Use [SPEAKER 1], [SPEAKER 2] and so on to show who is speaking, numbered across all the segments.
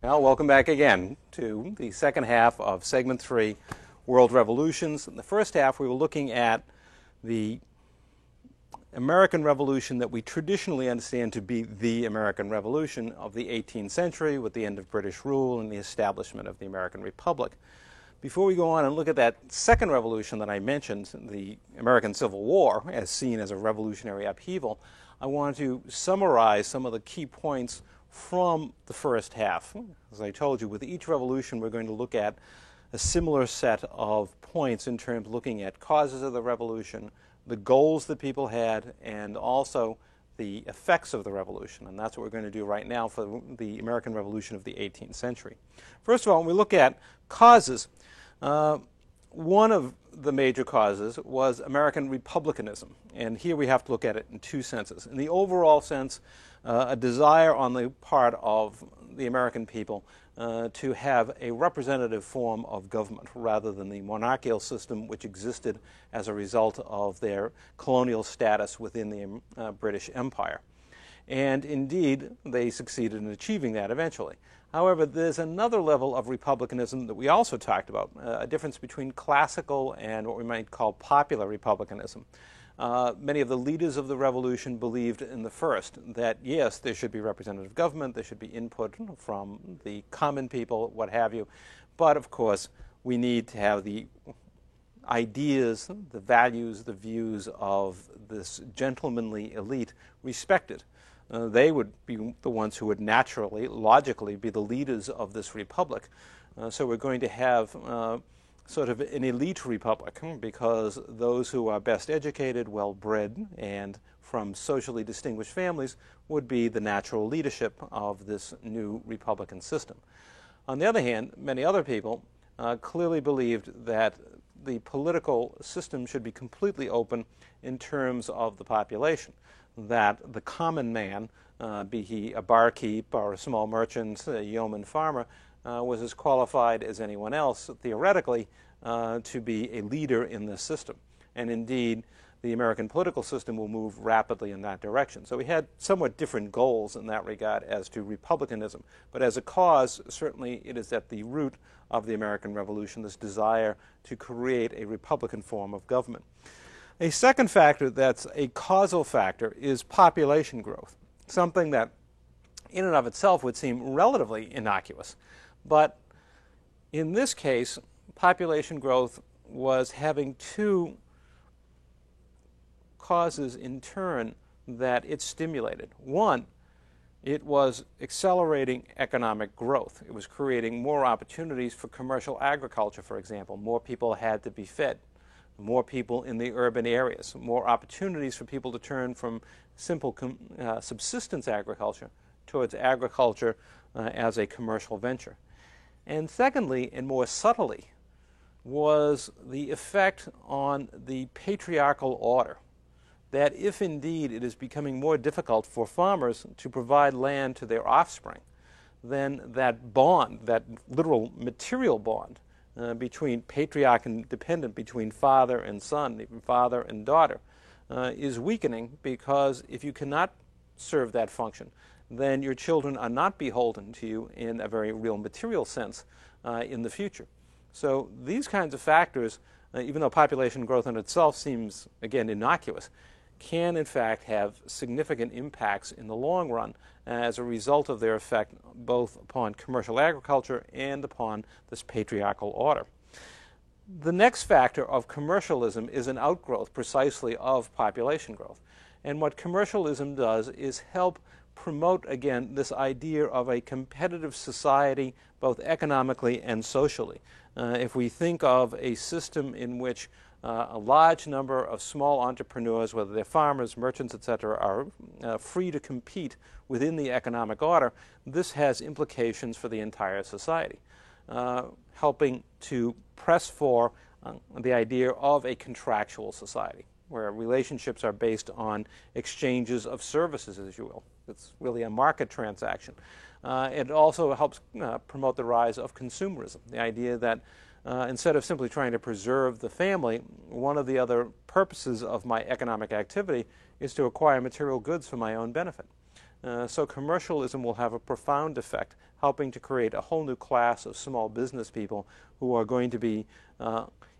[SPEAKER 1] Well, welcome back again to the second half of segment 3, World Revolutions. In the first half, we were looking at the American Revolution that we traditionally understand to be the American Revolution of the 18th century, with the end of British rule and the establishment of the American Republic. Before we go on and look at that second revolution that I mentioned, the American Civil War, as seen as a revolutionary upheaval, I want to summarize some of the key points from the first half. As I told you, with each revolution, we're going to look at a similar set of points in terms of looking at causes of the revolution, the goals that people had, and also the effects of the revolution. And that's what we're going to do right now for the American Revolution of the 18th century. First of all, when we look at causes, one of the major causes was American republicanism. And here we have to look at it in two senses. In the overall sense, a desire on the part of the American people to have a representative form of government rather than the monarchical system which existed as a result of their colonial status within the British Empire. And indeed, they succeeded in achieving that eventually. However, there's another level of republicanism that we also talked about, a difference between classical and what we might call popular republicanism. Many of the leaders of the revolution believed in the first, that yes, there should be representative government, there should be input from the common people, what have you, but of course we need to have the ideas, the values, the views of this gentlemanly elite respected. They would be the ones who would naturally, logically, be the leaders of this republic. So we're going to have sort of an elite republic, because those who are best educated, well-bred, and from socially distinguished families would be the natural leadership of this new republican system. On the other hand, many other people clearly believed that the political system should be completely open in terms of the population, that the common man, be he a barkeep or a small merchant, a yeoman farmer, was as qualified as anyone else, theoretically, to be a leader in this system. And indeed, the American political system will move rapidly in that direction. So we had somewhat different goals in that regard as to republicanism. But as a cause, certainly it is at the root of the American Revolution, this desire to create a republican form of government. A second factor that's a causal factor is population growth, something that in and of itself would seem relatively innocuous. But in this case, population growth was having two causes in turn that it stimulated. One, it was accelerating economic growth. It was creating more opportunities for commercial agriculture, for example. More people had to be fed. More people in the urban areas. More opportunities for people to turn from simple subsistence agriculture towards agriculture as a commercial venture. And secondly, and more subtly, was the effect on the patriarchal order, that if indeed it is becoming more difficult for farmers to provide land to their offspring, then that bond, that literal material bond between patriarch and dependent, between father and son, even father and daughter, is weakening, because if you cannot serve that function, then your children are not beholden to you in a very real material sense in the future. So these kinds of factors, even though population growth in itself seems, again, innocuous, can in fact have significant impacts in the long run as a result of their effect both upon commercial agriculture and upon this patriarchal order. The next factor of commercialism is an outgrowth precisely of population growth. And what commercialism does is help promote, again, this idea of a competitive society, both economically and socially. If we think of a system in which a large number of small entrepreneurs, whether they're farmers, merchants, etc., are free to compete within the economic order, this has implications for the entire society, helping to press for the idea of a contractual society, where relationships are based on exchanges of services, as you will. It's really a market transaction. It also helps promote the rise of consumerism, the idea that instead of simply trying to preserve the family, one of the other purposes of my economic activity is to acquire material goods for my own benefit. So commercialism will have a profound effect, helping to create a whole new class of small business people who are going to be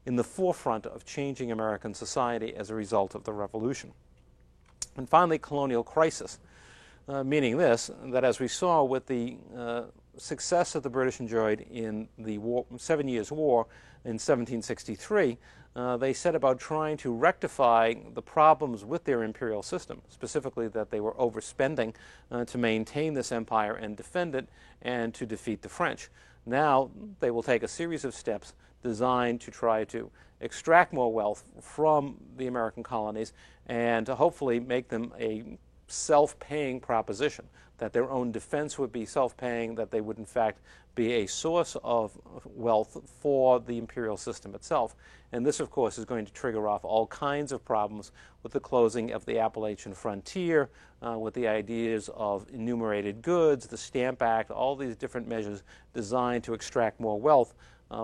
[SPEAKER 1] in the forefront of changing American society as a result of the revolution. And finally, colonial crisis, meaning this, that as we saw with the success that the British enjoyed in the 7 Years' War in 1763, they set about trying to rectify the problems with their imperial system, specifically that they were overspending to maintain this empire and defend it and to defeat the French. Now they will take a series of steps designed to try to extract more wealth from the American colonies and to hopefully make them a self-paying proposition, that their own defense would be self-paying, that they would in fact be a source of wealth for the imperial system itself. And this, of course, is going to trigger off all kinds of problems with the closing of the Appalachian frontier, with the ideas of enumerated goods, the Stamp Act, all these different measures designed to extract more wealth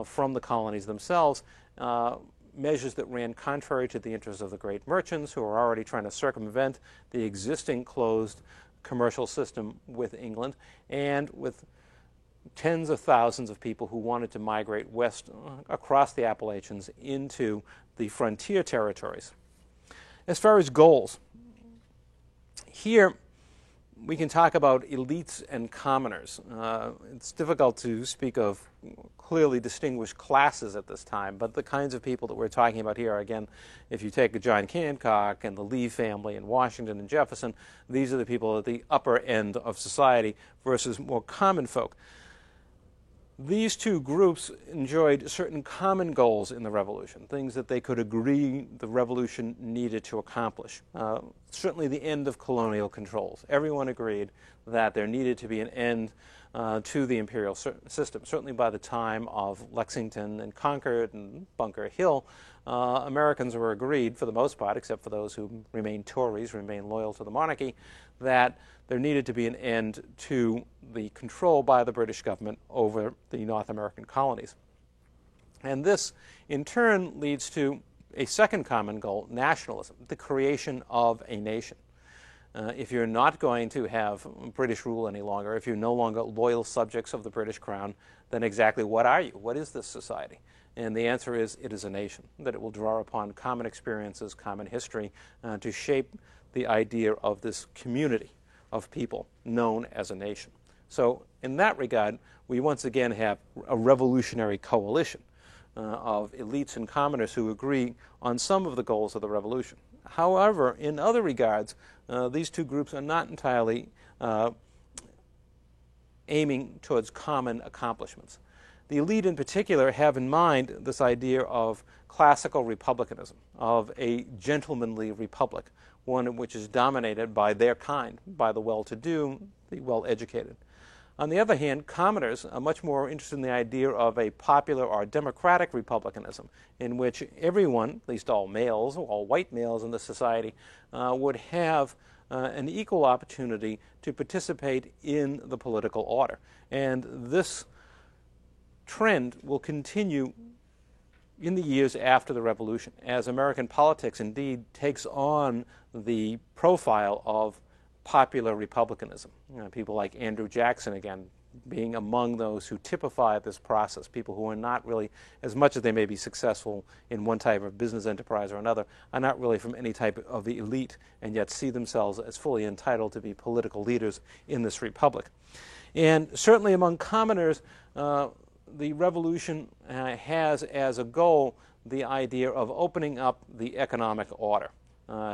[SPEAKER 1] from the colonies themselves, measures that ran contrary to the interests of the great merchants who were already trying to circumvent the existing closed commercial system with England, and with tens of thousands of people who wanted to migrate west across the Appalachians into the frontier territories. As far as goals, here we can talk about elites and commoners. It's difficult to speak of clearly distinguished classes at this time, but the kinds of people that we're talking about here, again, if you take John Hancock and the Lee family and Washington and Jefferson, these are the people at the upper end of society versus more common folk. These two groups enjoyed certain common goals in the revolution, things that they could agree the revolution needed to accomplish. Certainly the end of colonial controls. Everyone agreed that there needed to be an end to the imperial system. Certainly by the time of Lexington and Concord and Bunker Hill, Americans were agreed, for the most part, except for those who remained Tories, remained loyal to the monarchy, that there needed to be an end to the control by the British government over the North American colonies. And this, in turn, leads to a second common goal, nationalism, the creation of a nation. If you're not going to have British rule any longer, if you're no longer loyal subjects of the British crown, then exactly what are you? What is this society? And the answer is, it is a nation, that it will draw upon common experiences, common history, to shape the idea of this community of people known as a nation. So in that regard, we once again have a revolutionary coalition of elites and commoners who agree on some of the goals of the revolution. However, in other regards, these two groups are not entirely aiming towards common accomplishments. The elite in particular have in mind this idea of classical republicanism, of a gentlemanly republic, one which is dominated by their kind, by the well-to-do, the well-educated. On the other hand, commoners are much more interested in the idea of a popular or democratic republicanism, in which everyone, at least all males, all white males in the society, would have an equal opportunity to participate in the political order. And this trend will continue in the years after the revolution, as American politics indeed takes on the profile of popular republicanism. People like Andrew Jackson, again, being among those who typify this process, people who are not really, as much as they may be successful in one type of business enterprise or another, are not really from any type of the elite, and yet see themselves as fully entitled to be political leaders in this republic. And certainly among commoners, the revolution has as a goal the idea of opening up the economic order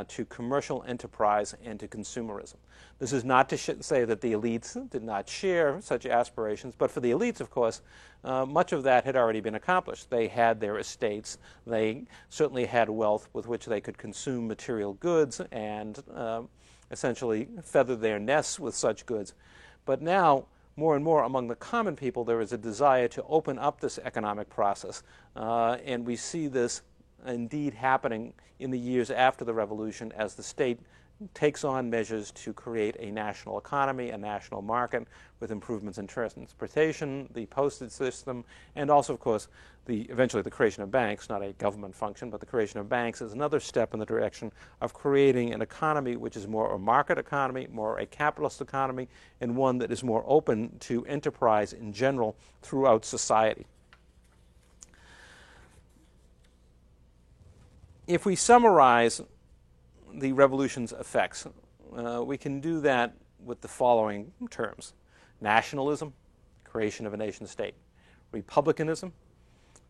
[SPEAKER 1] to commercial enterprise and to consumerism. This is not to say that the elites did not share such aspirations, but for the elites, of course, much of that had already been accomplished. They had their estates. They certainly had wealth with which they could consume material goods and essentially feather their nests with such goods. But now, more and more among the common people, there is a desire to open up this economic process, and we see this indeed happening in the years after the revolution as the state takes on measures to create a national economy, a national market, with improvements in transportation, the postage system, and also, of course, eventually the creation of banks, not a government function, but the creation of banks is another step in the direction of creating an economy which is more a market economy, more a capitalist economy, and one that is more open to enterprise in general throughout society. If we summarize the revolution's effects, we can do that with the following terms: nationalism, creation of a nation state; republicanism,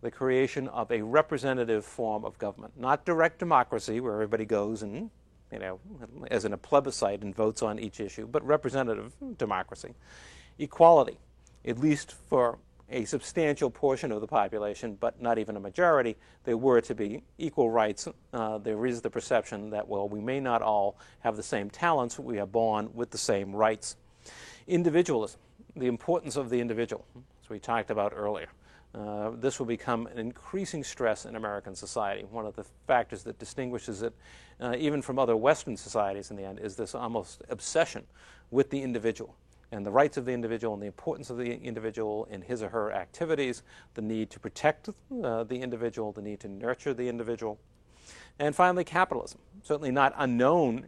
[SPEAKER 1] the creation of a representative form of government, not direct democracy where everybody goes and, as in a plebiscite and votes on each issue, but representative democracy; equality, at least for a substantial portion of the population, but not even a majority. There were to be equal rights. There is the perception that, well, we may not all have the same talents, but we are born with the same rights. Individualism, the importance of the individual, as we talked about earlier. This will become an increasing stress in American society. One of the factors that distinguishes it, even from other Western societies in the end, is this almost obsession with the individual and the rights of the individual and the importance of the individual in his or her activities, the need to protect the individual, the need to nurture the individual. And finally, capitalism, certainly not unknown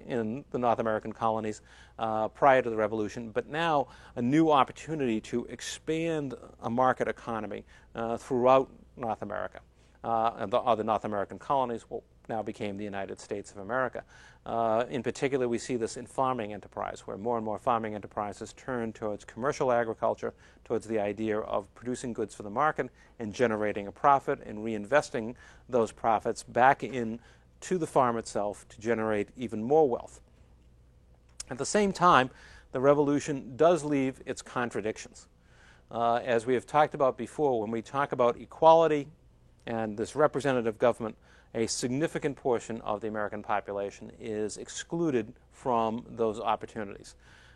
[SPEAKER 1] in the North American colonies prior to the Revolution, but now a new opportunity to expand a market economy throughout North America. And the other North American colonies now became the United States of America. In particular, we see this in farming enterprise, where more and more farming enterprises turn towards commercial agriculture, towards the idea of producing goods for the market and generating a profit and reinvesting those profits back into the farm itself to generate even more wealth. At the same time, the Revolution does leave its contradictions. As we have talked about before, when we talk about equality and this representative government, a significant portion of the American population is excluded from those opportunities.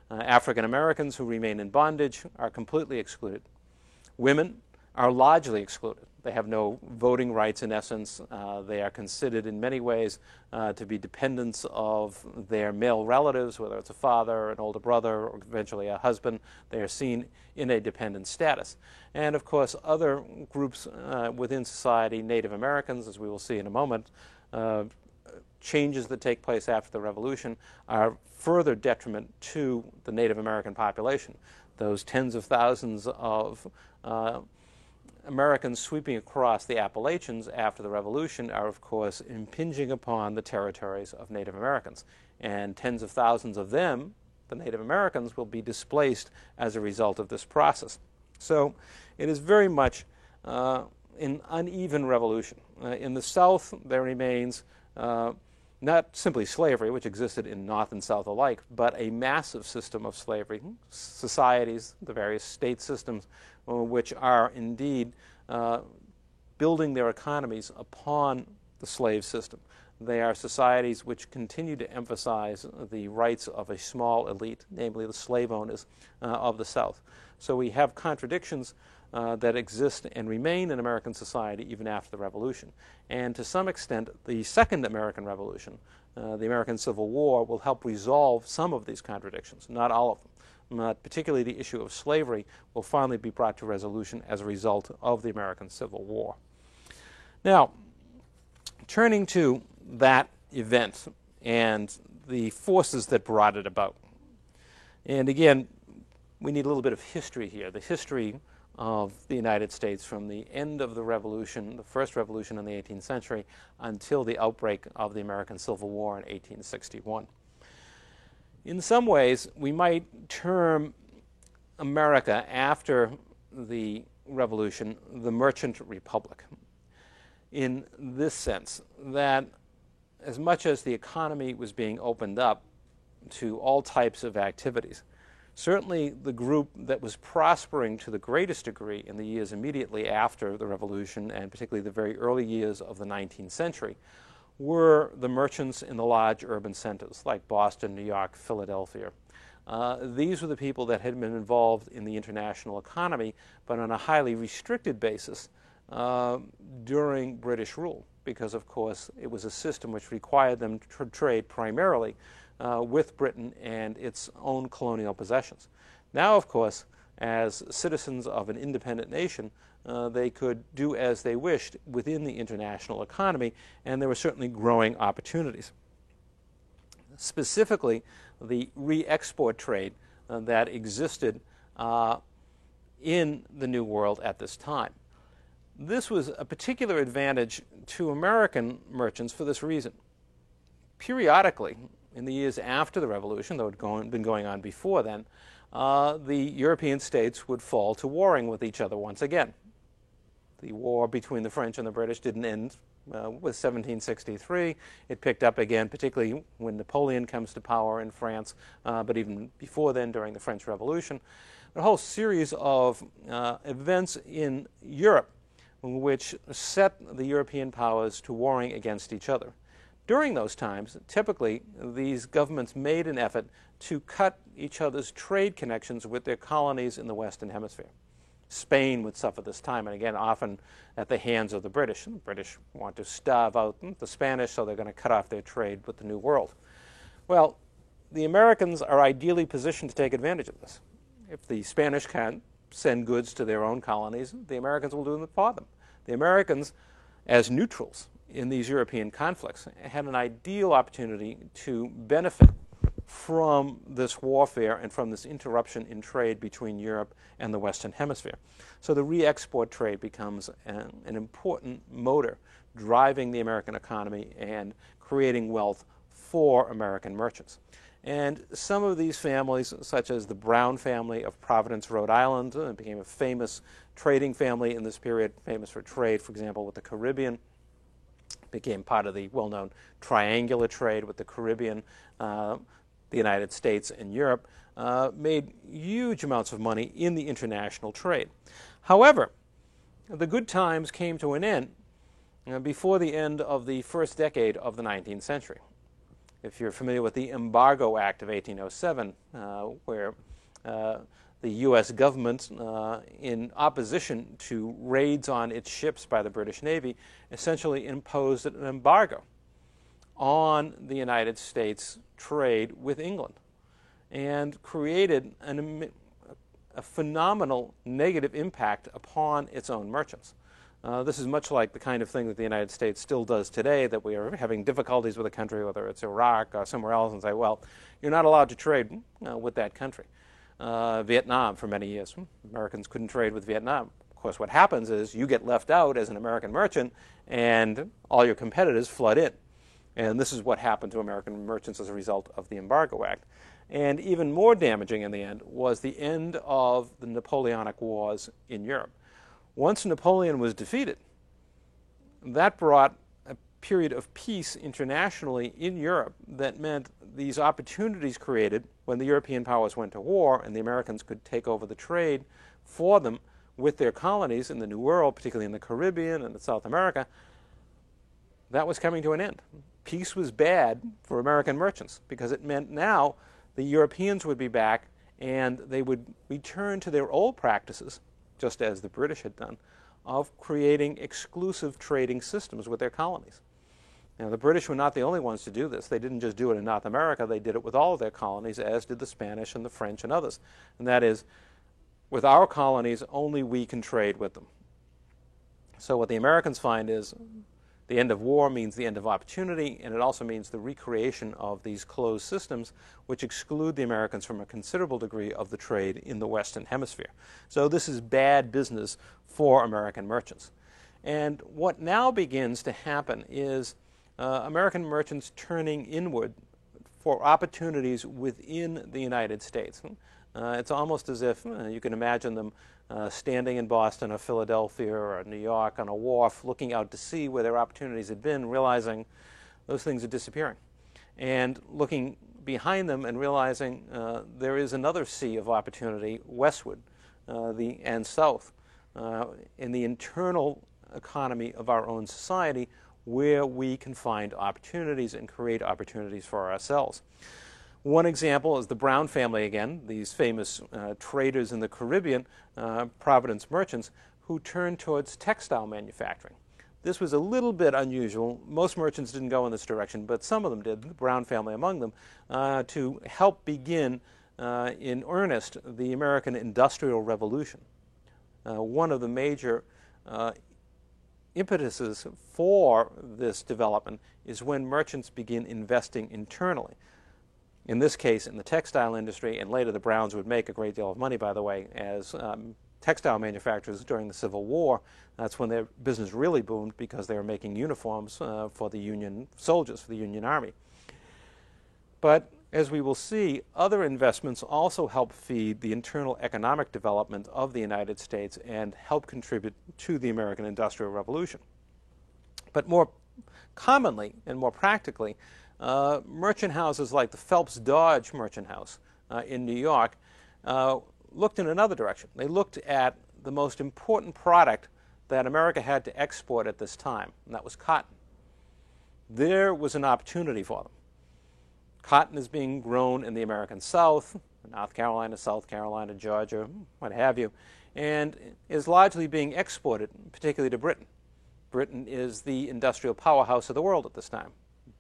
[SPEAKER 1] African Americans who remain in bondage are completely excluded. Women are largely excluded. They have no voting rights in essence. They are considered in many ways to be dependents of their male relatives, whether it's a father, an older brother, or eventually a husband. They are seen in a dependent status. And of course, other groups within society, Native Americans, as we will see in a moment, changes that take place after the Revolution are further detriment to the Native American population. Those tens of thousands of Americans sweeping across the Appalachians after the Revolution are, of course, impinging upon the territories of Native Americans. And tens of thousands of them, the Native Americans, will be displaced as a result of this process. So it is very much an uneven revolution. In the South, there remains not simply slavery, which existed in North and South alike, but a massive system of slavery, societies, the various state systems, which are indeed building their economies upon the slave system. They are societies which continue to emphasize the rights of a small elite, namely the slave owners of the South. So we have contradictions that exist and remain in American society even after the Revolution. And to some extent, the Second American Revolution, the American Civil War, will help resolve some of these contradictions, not all of them. Particularly the issue of slavery will finally be brought to resolution as a result of the American Civil War. Now, turning to that event and the forces that brought it about. And again, we need a little bit of history here, the history of the United States from the end of the Revolution, the first revolution in the 18th century, until the outbreak of the American Civil War in 1861. In some ways, we might term America after the Revolution the Merchant Republic, in this sense that as much as the economy was being opened up to all types of activities, certainly the group that was prospering to the greatest degree in the years immediately after the Revolution, and particularly the very early years of the 19th century, were the merchants in the large urban centers like Boston, New York, Philadelphia. These were the people that had been involved in the international economy, but on a highly restricted basis during British rule. because, of course, it was a system which required them to trade primarily with Britain and its own colonial possessions. Now, of course, as citizens of an independent nation, they could do as they wished within the international economy, and there were certainly growing opportunities. Specifically, the re-export trade that existed in the New World at this time. This was a particular advantage to American merchants for this reason. Periodically, in the years after the Revolution, though it had been going on before then, the European states would fall to warring with each other once again. The war between the French and the British didn't end with 1763. It picked up again, particularly when Napoleon comes to power in France, but even before then, during the French Revolution. A whole series of events in Europe which set the European powers to warring against each other. During those times, typically, these governments made an effort to cut each other's trade connections with their colonies in the Western Hemisphere. Spain would suffer this time, and again, often at the hands of the British. And the British want to starve out the Spanish, so they're going to cut off their trade with the New World. Well, the Americans are ideally positioned to take advantage of this. If the Spanish can't send goods to their own colonies, the Americans will do them for them. The Americans, as neutrals in these European conflicts, had an ideal opportunity to benefit from this warfare and from this interruption in trade between Europe and the Western Hemisphere. So the re-export trade becomes an important motor driving the American economy and creating wealth for American merchants. And some of these families, such as the Brown family of Providence, Rhode Island, became a famous trading family in this period, famous for trade, for example, with the Caribbean, became part of the well-known triangular trade with the Caribbean, the United States, and Europe, made huge amounts of money in the international trade. However, the good times came to an end before the end of the first decade of the 19th century. If you're familiar with the Embargo Act of 1807, where the U.S. government, in opposition to raids on its ships by the British Navy, essentially imposed an embargo on the United States trade with England and created a phenomenal negative impact upon its own merchants. This is much like the kind of thing that the United States still does today, that we are having difficulties with a country, whether it's Iraq or somewhere else, and say, well, you're not allowed to trade with that country. Vietnam for many years. Americans couldn't trade with Vietnam. Of course, what happens is you get left out as an American merchant, and all your competitors flood in. And this is what happened to American merchants as a result of the Embargo Act. And even more damaging in the end was the end of the Napoleonic Wars in Europe. Once Napoleon was defeated, that brought a period of peace internationally in Europe that meant these opportunities created when the European powers went to war and the Americans could take over the trade for them with their colonies in the New World, particularly in the Caribbean and in South America, that was coming to an end. Peace was bad for American merchants because it meant now the Europeans would be back and they would return to their old practices, just as the British had done, of creating exclusive trading systems with their colonies. Now, the British were not the only ones to do this. They didn't just do it in North America. They did it with all of their colonies, as did the Spanish and the French and others. And that is, with our colonies, only we can trade with them. So what the Americans find is the end of war means the end of opportunity, and it also means the recreation of these closed systems which exclude the Americans from a considerable degree of the trade in the Western Hemisphere. So this is bad business for American merchants. And what now begins to happen is American merchants turning inward for opportunities within the United States. It's almost as if you can imagine them standing in Boston or Philadelphia or New York on a wharf looking out to see where their opportunities had been, realizing those things are disappearing, and looking behind them and realizing there is another sea of opportunity westward and south in the internal economy of our own society, where we can find opportunities and create opportunities for ourselves. One example is the Brown family again, these famous traders in the Caribbean, Providence merchants, who turned towards textile manufacturing. This was a little bit unusual. Most merchants didn't go in this direction, but some of them did, the Brown family among them, to help begin in earnest the American Industrial Revolution. One of the major impetuses for this development is when merchants begin investing internally. In this case, in the textile industry, and later the Browns would make a great deal of money, by the way, as textile manufacturers during the Civil War. That's when their business really boomed because they were making uniforms for the Union soldiers, for the Union Army. But as we will see, other investments also help feed the internal economic development of the United States and help contribute to the American Industrial Revolution. But more commonly and more practically, merchant houses like the Phelps Dodge Merchant House in New York looked in another direction. They looked at the most important product that America had to export at this time, and that was cotton. There was an opportunity for them. Cotton is being grown in the American South, North Carolina, South Carolina, Georgia, what have you, and is largely being exported, particularly to Britain. Britain is the industrial powerhouse of the world at this time.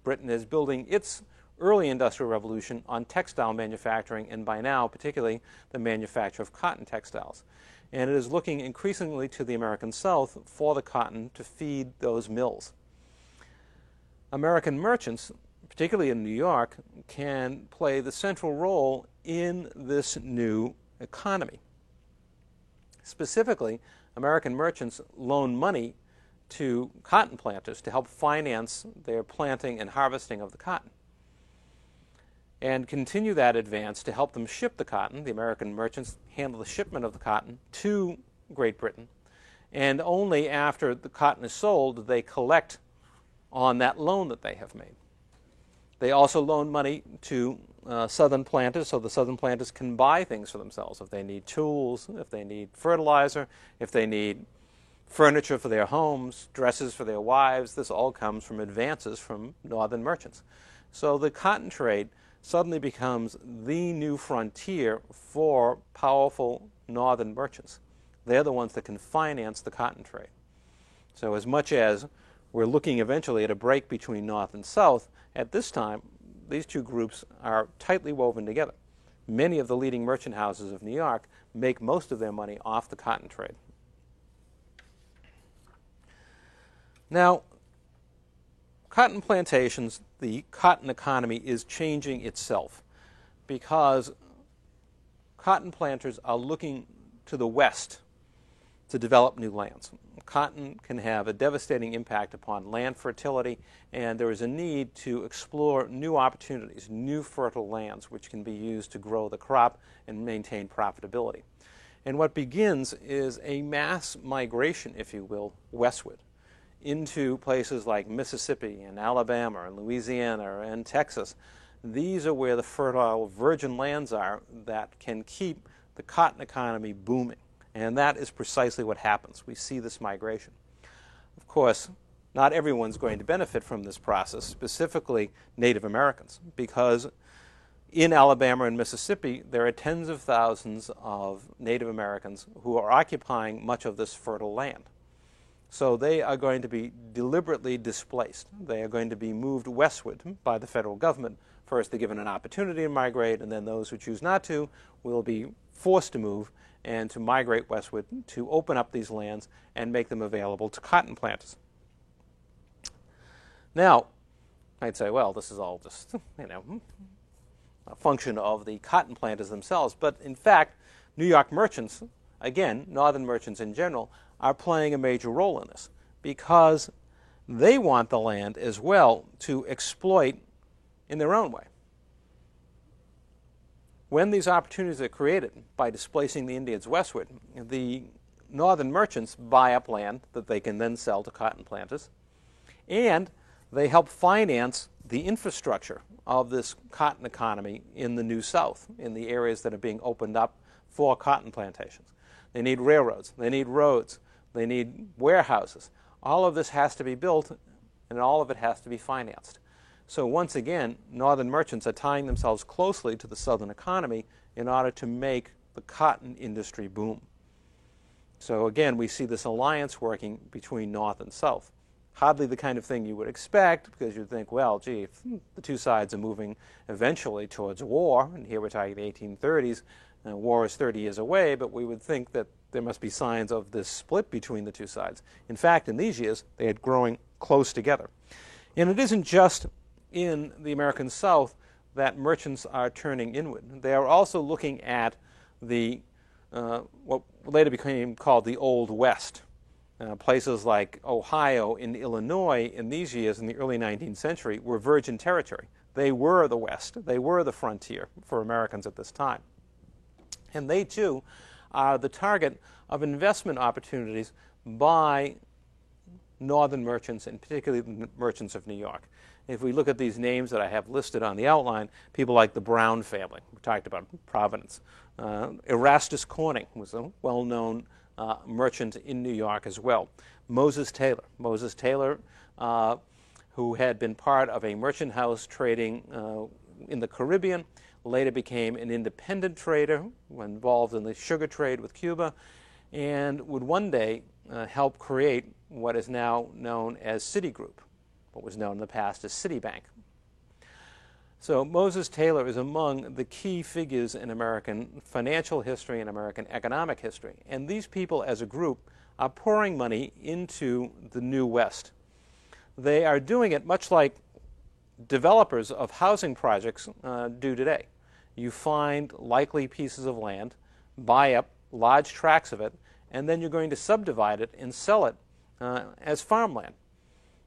[SPEAKER 1] Britain is building its early industrial revolution on textile manufacturing, and by now, particularly, the manufacture of cotton textiles. And it is looking increasingly to the American South for the cotton to feed those mills. American merchants, particularly in New York, can play the central role in this new economy. Specifically, American merchants loan money to cotton planters to help finance their planting and harvesting of the cotton, and continue that advance to help them ship the cotton. The American merchants handle the shipment of the cotton to Great Britain, and only after the cotton is sold do they collect on that loan that they have made. They also loan money to southern planters, so the southern planters can buy things for themselves. If they need tools, if they need fertilizer, if they need furniture for their homes, dresses for their wives, this all comes from advances from northern merchants. So the cotton trade suddenly becomes the new frontier for powerful northern merchants. They're the ones that can finance the cotton trade. So as much as we're looking eventually at a break between North and South, at this time, these two groups are tightly woven together. Many of the leading merchant houses of New York make most of their money off the cotton trade. Now, cotton plantations, the cotton economy is changing itself because cotton planters are looking to the west to develop new lands. Cotton can have a devastating impact upon land fertility, and there is a need to explore new opportunities, new fertile lands, which can be used to grow the crop and maintain profitability. And what begins is a mass migration, if you will, westward into places like Mississippi and Alabama and Louisiana and Texas. These are where the fertile virgin lands are that can keep the cotton economy booming. And that is precisely what happens. We see this migration. Of course, not everyone's going to benefit from this process, specifically Native Americans, because in Alabama and Mississippi, there are tens of thousands of Native Americans who are occupying much of this fertile land. So they are going to be deliberately displaced. They are going to be moved westward by the federal government. First, they're given an opportunity to migrate, and then those who choose not to will be forced to move and to migrate westward to open up these lands and make them available to cotton planters. Now, I'd say, well, this is all just, a function of the cotton planters themselves. But in fact, New York merchants, again, northern merchants in general, are playing a major role in this because they want the land as well to exploit in their own way. When these opportunities are created by displacing the Indians westward, the northern merchants buy up land that they can then sell to cotton planters, and they help finance the infrastructure of this cotton economy in the New South, in the areas that are being opened up for cotton plantations. They need railroads, they need roads, they need warehouses. All of this has to be built, and all of it has to be financed. So once again, northern merchants are tying themselves closely to the southern economy in order to make the cotton industry boom. So again, we see this alliance working between North and South. hardly the kind of thing you would expect, because you'd think, well, gee, if the two sides are moving eventually towards war, and here we're talking the 1830s, war is 30 years away, but we would think that there must be signs of this split between the two sides. In fact, in these years, they had growing close together. And it isn't just in the American South that merchants are turning inward. They are also looking at the what later became called the Old West. Places like Ohio and Illinois in these years, in the early 19th century, were virgin territory. They were the West. They were the frontier for Americans at this time. And they, too, are the target of investment opportunities by northern merchants, and particularly the merchants of New York. If we look at these names that I have listed on the outline, people like the Brown family, we talked about Providence. Erastus Corning was a well-known merchant in New York as well. Moses Taylor, who had been part of a merchant house trading in the Caribbean, later became an independent trader, involved in the sugar trade with Cuba, and would one day help create what is now known as Citigroup, what was known in the past as Citibank. So Moses Taylor is among the key figures in American financial history and American economic history. And these people as a group are pouring money into the New West. They are doing it much like developers of housing projects do today. You find likely pieces of land, buy up large tracts of it, and then you're going to subdivide it and sell it as farmland.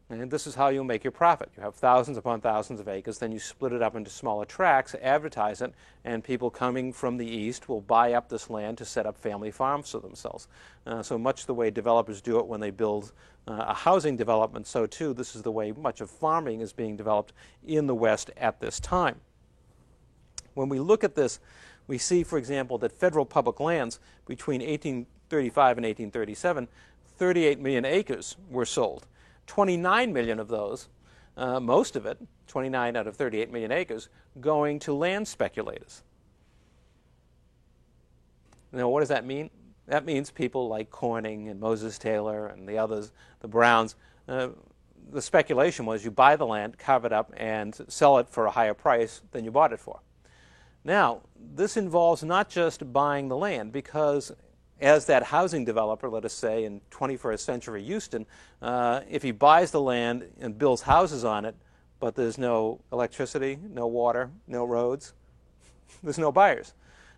[SPEAKER 1] And this is how you'll make your profit. You have thousands upon thousands of acres, then you split it up into smaller tracts, advertise it, and people coming from the east will buy up this land to set up family farms for themselves. So much the way developers do it when they build a housing development, so too this is the way much of farming is being developed in the West at this time. When we look at this, we see, for example, that federal public lands between 1835 and 1837, 38 million acres were sold. 29 million of those, most of it, 29 out of 38 million acres, going to land speculators. Now, what does that mean? That means people like Corning and Moses Taylor and the others, the Browns, the speculation was you buy the land, carve it up, and sell it for a higher price than you bought it for. Now, this involves not just buying the land, because as that housing developer, let us say in 21st century Houston, if he buys the land and builds houses on it, but there's no electricity, no water, no roads, there's no buyers.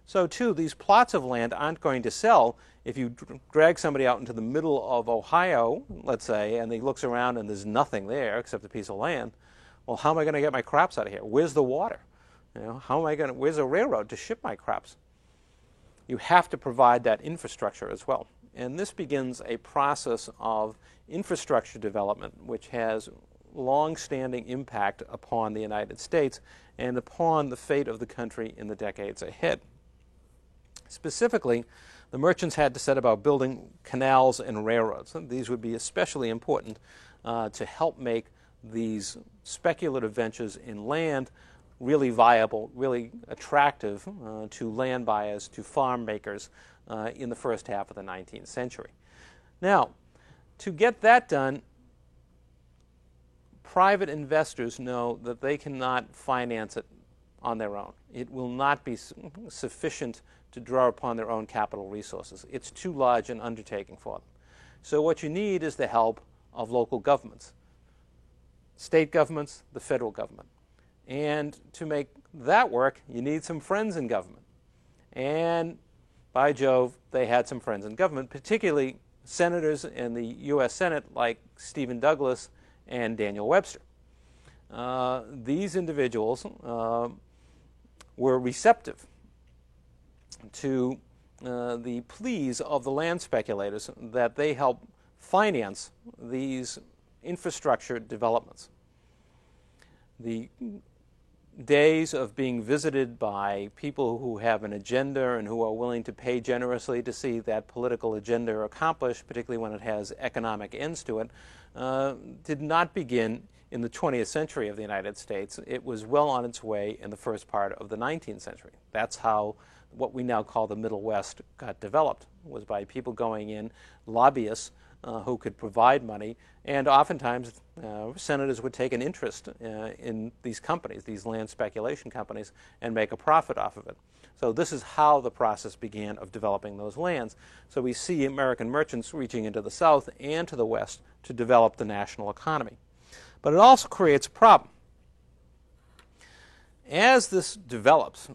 [SPEAKER 1] So too, these plots of land aren't going to sell if you drag somebody out into the middle of Ohio, let's say, and he looks around and there's nothing there except a piece of land. Well, how am I going to get my crops out of here? Where's the water? Where's a railroad to ship my crops? You have to provide that infrastructure as well. And this begins a process of infrastructure development which has long-standing impact upon the United States and upon the fate of the country in the decades ahead. Specifically, the merchants had to set about building canals and railroads. And these would be especially important to help make these speculative ventures in land really viable, really attractive to land buyers, to farm makers in the first half of the 19th century. Now, to get that done, private investors know that they cannot finance it on their own. It will not be sufficient to draw upon their own capital resources. It's too large an undertaking for them. So what you need is the help of local governments, state governments, the federal government. And to make that work, you need some friends in government. And by Jove, they had some friends in government, particularly senators in the U.S. Senate like Stephen Douglas and Daniel Webster. These individuals were receptive to the pleas of the land speculators that they help finance these infrastructure developments. The days of being visited by people who have an agenda and who are willing to pay generously to see that political agenda accomplished, particularly when it has economic ends to it, did not begin in the 20th century of the United States. It was well on its way in the first part of the 19th century. That's how what we now call the Middle West got developed, was by people going in, lobbyists, who could provide money, and oftentimes senators would take an interest in these companies, these land speculation companies, and make a profit off of it. So this is how the process began of developing those lands. So we see American merchants reaching into the South and to the West to develop the national economy. But it also creates a problem. As this develops,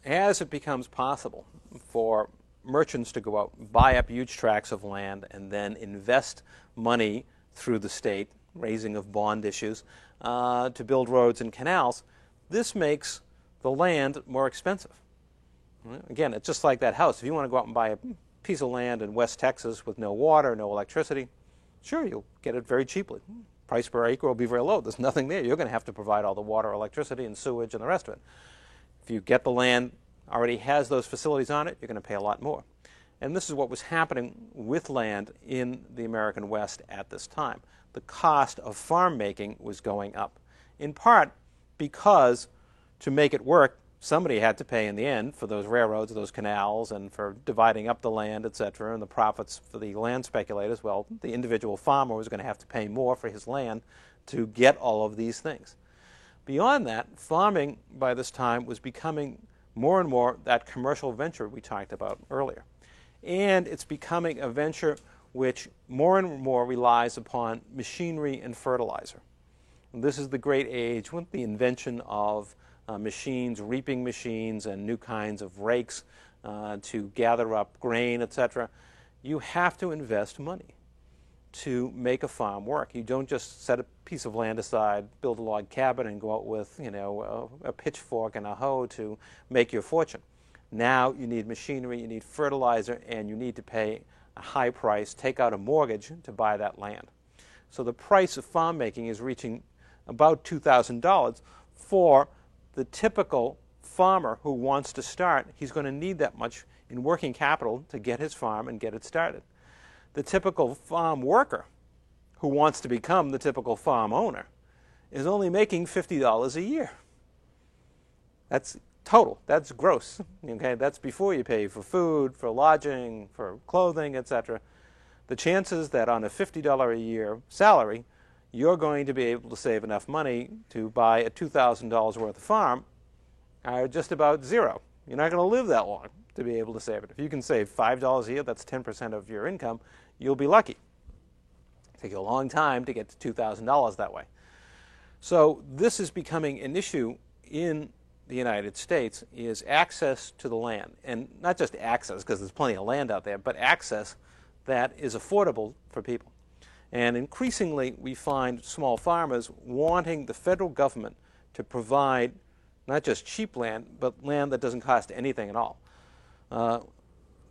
[SPEAKER 1] as it becomes possible for merchants to go out and buy up huge tracts of land and then invest money through the state, raising of bond issues, to build roads and canals, this makes the land more expensive. Again, it's just like that house. If you want to go out and buy a piece of land in West Texas with no water, no electricity, sure, you'll get it very cheaply. Price per acre will be very low. There's nothing there. You're going to have to provide all the water, electricity, and sewage and the rest of it. If you get the land already has those facilities on it, you're going to pay a lot more. And this is what was happening with land in the American West at this time. The cost of farm making was going up, in part because to make it work, somebody had to pay in the end for those railroads, those canals, and for dividing up the land, etc., and the profits for the land speculators. Well, the individual farmer was going to have to pay more for his land to get all of these things. Beyond that, farming by this time was becoming more and more that commercial venture we talked about earlier. And it's becoming a venture which more and more relies upon machinery and fertilizer. And this is the great age with the invention of machines, reaping machines, and new kinds of rakes to gather up grain, etc. You have to invest money to make a farm work. You don't just set a piece of land aside, build a log cabin, and go out with, a pitchfork and a hoe to make your fortune. Now you need machinery, you need fertilizer, and you need to pay a high price, take out a mortgage to buy that land. So the price of farm making is reaching about $2,000 for the typical farmer who wants to start. He's going to need that much in working capital to get his farm and get it started. The typical farm worker who wants to become the typical farm owner is only making $50 a year. That's total. That's gross. Okay, that's before you pay for food, for lodging, for clothing, etc. The chances that on a $50 a year salary, you're going to be able to save enough money to buy a $2,000 worth of farm are just about zero. You're not going to live that long to be able to save it. If you can save $5 a year, that's 10% of your income, you'll be lucky. It'll take you a long time to get to $2,000 that way. So this is becoming an issue in the United States, is access to the land. And not just access, because there's plenty of land out there, but access that is affordable for people. And increasingly, we find small farmers wanting the federal government to provide not just cheap land, but land that doesn't cost anything at all.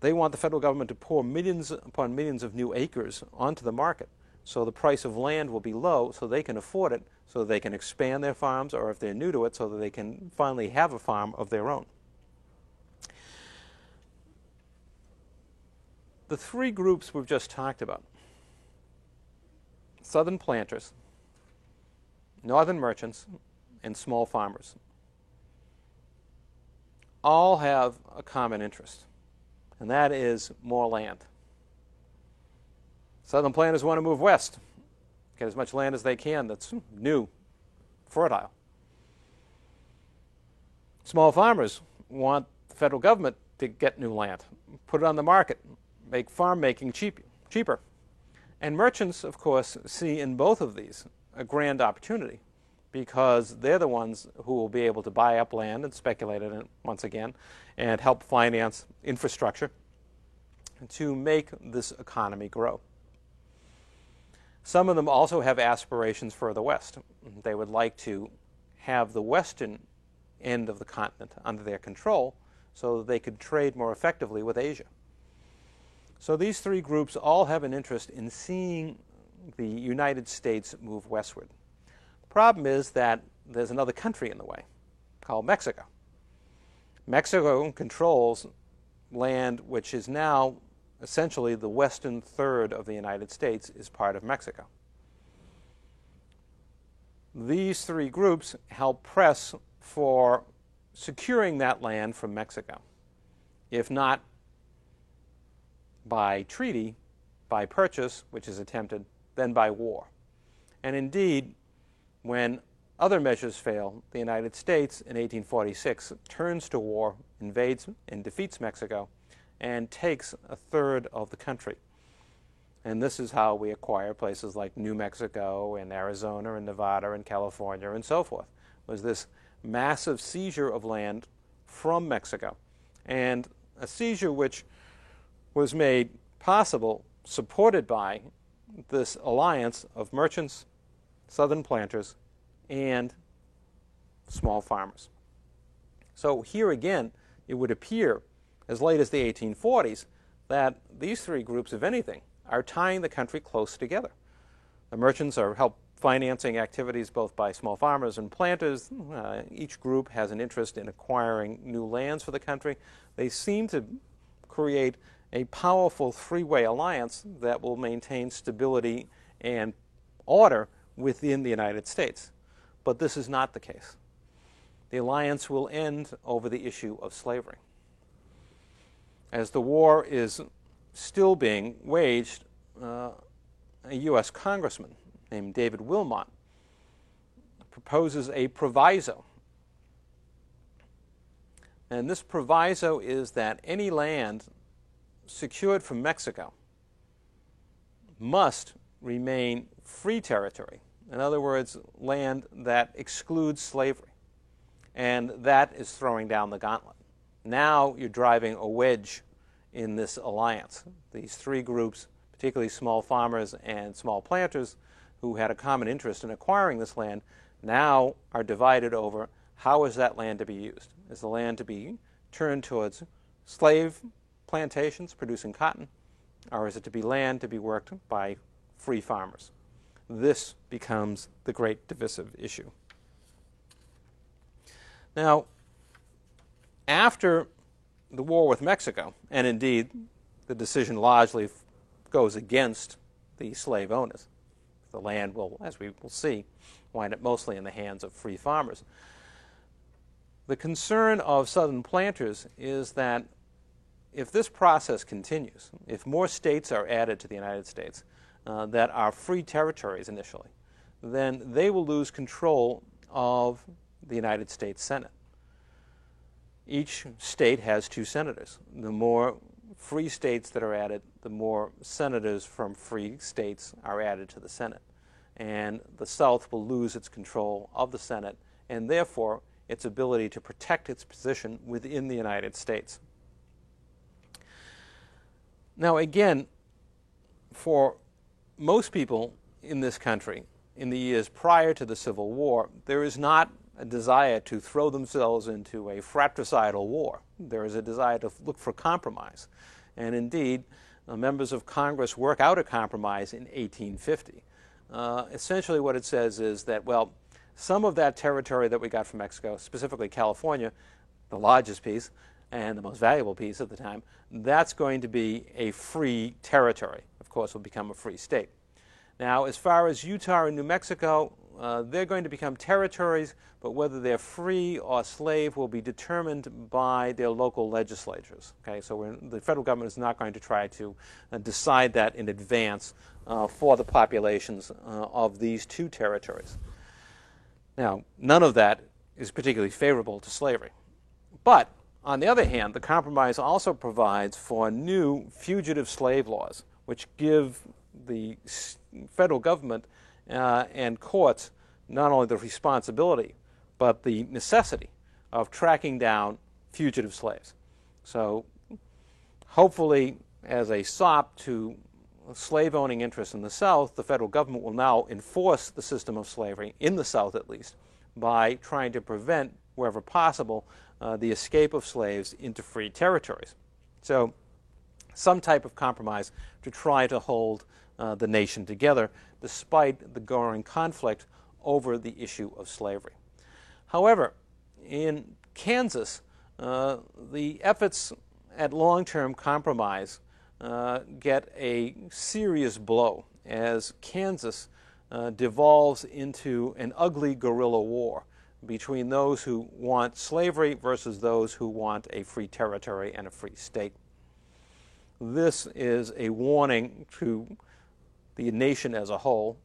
[SPEAKER 1] They want the federal government to pour millions upon millions of new acres onto the market, so the price of land will be low, so they can afford it, so they can expand their farms, or if they're new to it, so that they can finally have a farm of their own. The three groups we've just talked about, southern planters, northern merchants, and small farmers, all have a common interest, and that is more land. Southern planters want to move west, get as much land as they can that's new, fertile. Small farmers want the federal government to get new land, put it on the market, make farm making cheaper. And merchants, of course, see in both of these a grand opportunity, because they're the ones who will be able to buy up land and speculate in it once again and help finance infrastructure to make this economy grow. Some of them also have aspirations for the West. They would like to have the western end of the continent under their control so that they could trade more effectively with Asia. So these three groups all have an interest in seeing the United States move westward. The problem is that there's another country in the way called Mexico. Mexico controls land which is now essentially the western third of the United States is part of Mexico. These three groups help press for securing that land from Mexico, if not by treaty, by purchase, which is attempted, then by war. And indeed, when other measures fail, the United States in 1846 turns to war, invades and defeats Mexico, and takes a third of the country. And this is how we acquire places like New Mexico and Arizona and Nevada and California and so forth, was this massive seizure of land from Mexico. And a seizure which was made possible, supported by this alliance of merchants, southern planters, and small farmers. So here again, it would appear, as late as the 1840s, that these three groups, if anything, are tying the country close together. The merchants are help financing activities both by small farmers and planters. Each group has an interest in acquiring new lands for the country. They seem to create a powerful three-way alliance that will maintain stability and order within the United States. But this is not the case. The alliance will end over the issue of slavery. As the war is still being waged, a U.S. congressman named David Wilmot proposes a proviso. And this proviso is that any land secured from Mexico must remain free territory. In other words, land that excludes slavery. And that is throwing down the gauntlet. Now you're driving a wedge in this alliance. These three groups, particularly small farmers and small planters, who had a common interest in acquiring this land, now are divided over how is that land to be used. Is the land to be turned towards slave plantations producing cotton, or is it to be land to be worked by free farmers? This becomes the great divisive issue. Now, after the war with Mexico, and indeed the decision largely goes against the slave owners, the land will, as we will see, wind up mostly in the hands of free farmers. The concern of southern planters is that if this process continues, if more states are added to the United States that are free territories initially, then they will lose control of the United States Senate. Each state has 2 senators. The more free states that are added, the more senators from free states are added to the Senate. And the South will lose its control of the Senate and therefore its ability to protect its position within the United States. Now again, for most people in this country, in the years prior to the Civil War, there is not a desire to throw themselves into a fratricidal war. There is a desire to look for compromise. And indeed, members of Congress work out a compromise in 1850. Essentially what it says is that, well, some of that territory that we got from Mexico, specifically California, the largest piece and the most valuable piece at the time, that's going to be a free territory. Of course, will become a free state. Now, as far as Utah and New Mexico, they're going to become territories, but whether they're free or slave will be determined by their local legislatures. Okay, so the federal government is not going to try to decide that in advance for the populations of these 2 territories. Now, none of that is particularly favorable to slavery. But, on the other hand, the compromise also provides for new fugitive slave laws, which give the federal government and courts not only the responsibility, but the necessity of tracking down fugitive slaves. So hopefully, as a sop to slave-owning interests in the South, the federal government will now enforce the system of slavery, in the South at least, by trying to prevent, wherever possible, the escape of slaves into free territories. So some type of compromise to try to hold the nation together, despite the growing conflict over the issue of slavery. However, in Kansas, the efforts at long-term compromise get a serious blow as Kansas devolves into an ugly guerrilla war between those who want slavery versus those who want a free territory and a free state. this is a warning to the nation as a whole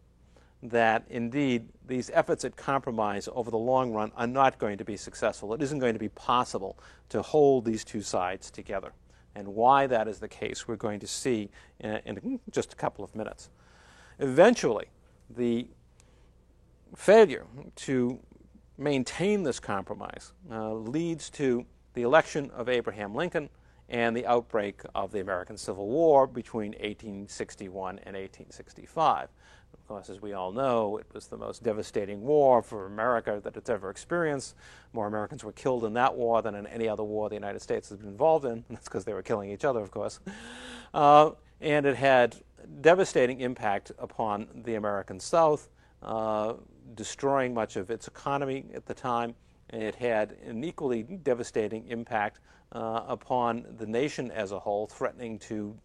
[SPEAKER 1] that indeed these efforts at compromise over the long run are not going to be successful. It isn't going to be possible to hold these two sides together. And why that is the case, we're going to see in just a couple of minutes. Eventually, the failure to maintain this compromise leads to the election of Abraham Lincoln and the outbreak of the American Civil War between 1861 and 1865. Of course, as we all know, it was the most devastating war for America that it's ever experienced. More Americans were killed in that war than in any other war the United States has been involved in. That's because they were killing each other, of course. And it had devastating impact upon the American South, destroying much of its economy at the time. It had an equally devastating impact upon the nation as a whole, threatening to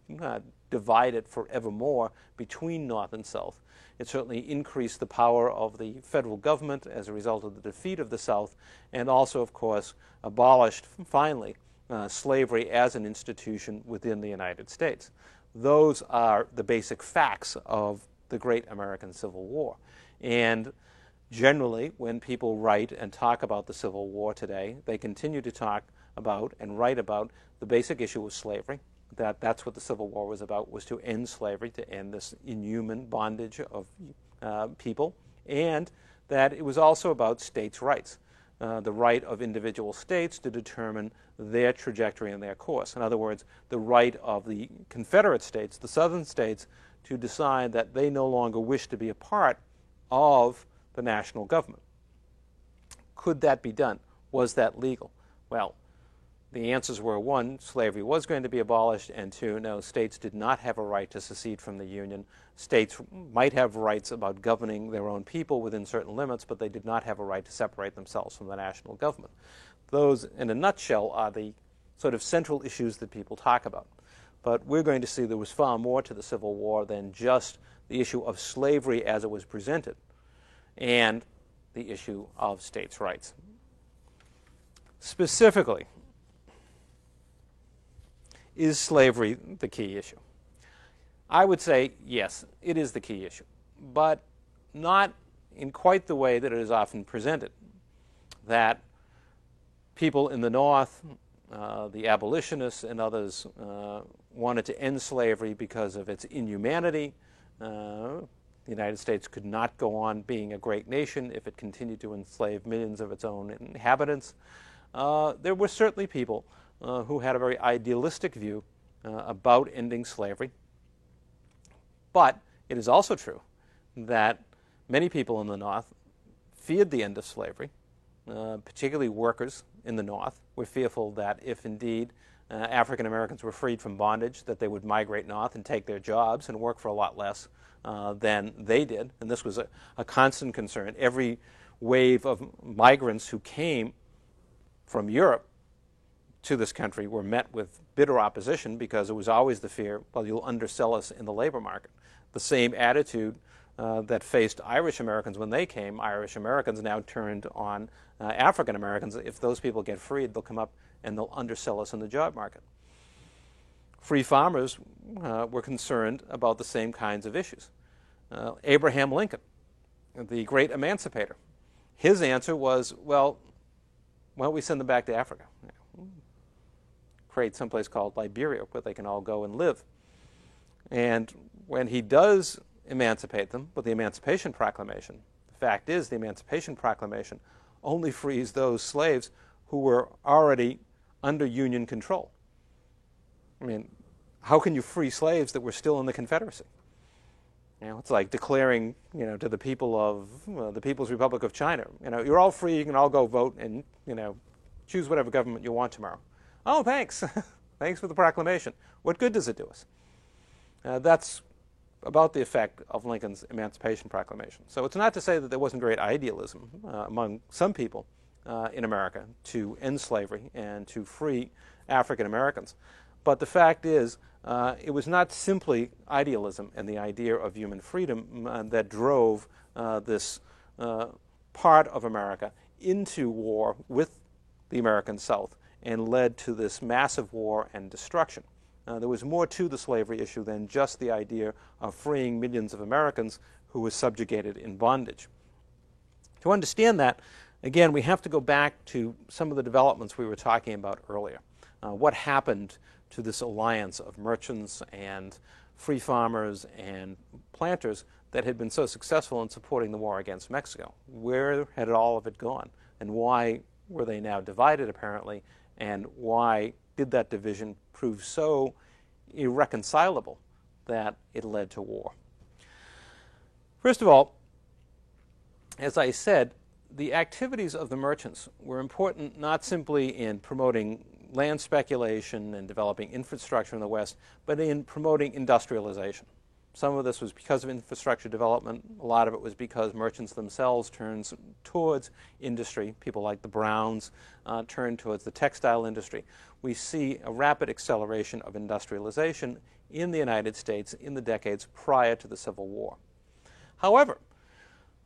[SPEAKER 1] divide it forevermore between North and South. It certainly increased the power of the federal government as a result of the defeat of the South, and also, of course, abolished, finally, slavery as an institution within the United States. Those are the basic facts of the great American Civil War. And generally, when people write and talk about the Civil War today, they continue to talk about and write about the basic issue of slavery, that's what the Civil War was about, was to end slavery, to end this inhuman bondage of people, and that it was also about states' rights, the right of individual states to determine their trajectory and their course. In other words, the right of the Confederate states, the southern states, to decide that they no longer wish to be a part of the national government. Could that be done? Was that legal? Well, the answers were, one, slavery was going to be abolished, and two, no, states did not have a right to secede from the Union. States might have rights about governing their own people within certain limits, but they did not have a right to separate themselves from the national government. Those, in a nutshell, are the sort of central issues that people talk about. But we're going to see there was far more to the Civil War than just the issue of slavery as it was presented and the issue of states' rights. Specifically, is slavery the key issue? I would say yes, it is the key issue, but not in quite the way that it is often presented, that people in the North, the abolitionists and others, wanted to end slavery because of its inhumanity. The United States could not go on being a great nation if it continued to enslave millions of its own inhabitants. There were certainly people who had a very idealistic view about ending slavery. But it is also true that many people in the North feared the end of slavery, particularly workers in the North were fearful that if indeed African Americans were freed from bondage, that they would migrate north and take their jobs and work for a lot less than they did. And this was a constant concern. Every wave of migrants who came from Europe to this country were met with bitter opposition because it was always the fear, well, you'll undersell us in the labor market. The same attitude that faced Irish Americans when they came, Irish Americans now turned on African Americans. If those people get freed, they'll come up and they'll undersell us in the job market. Free farmers were concerned about the same kinds of issues. Abraham Lincoln, the great emancipator, his answer was, well, why don't we send them back to Africa? Create someplace called Liberia where they can all go and live. And when he does emancipate them with the Emancipation Proclamation, the fact is the Emancipation Proclamation only frees those slaves who were already under Union control. I mean, how can you free slaves that were still in the Confederacy? You know, it's like declaring, to the people of the People's Republic of China, you're all free, you can all go vote and, choose whatever government you want tomorrow. Oh, thanks. Thanks for the proclamation. What good does it do us? That's about the effect of Lincoln's Emancipation Proclamation. So it's not to say that there wasn't great idealism among some people in America to end slavery and to free African Americans. But the fact is, it was not simply idealism and the idea of human freedom that drove this part of America into war with the American South and led to this massive war and destruction. There was more to the slavery issue than just the idea of freeing millions of Americans who were subjugated in bondage. To understand that, again, we have to go back to some of the developments we were talking about earlier. What happened to this alliance of merchants and free farmers and planters that had been so successful in supporting the war against Mexico? Where had all of it gone? And why were they now divided, apparently? And why did that division prove so irreconcilable that it led to war? First of all, as I said, the activities of the merchants were important not simply in promoting land speculation and developing infrastructure in the West, but in promoting industrialization. Some of this was because of infrastructure development. A lot of it was because merchants themselves turned towards industry. People like the Browns turned towards the textile industry. We see a rapid acceleration of industrialization in the United States in the decades prior to the Civil War. However,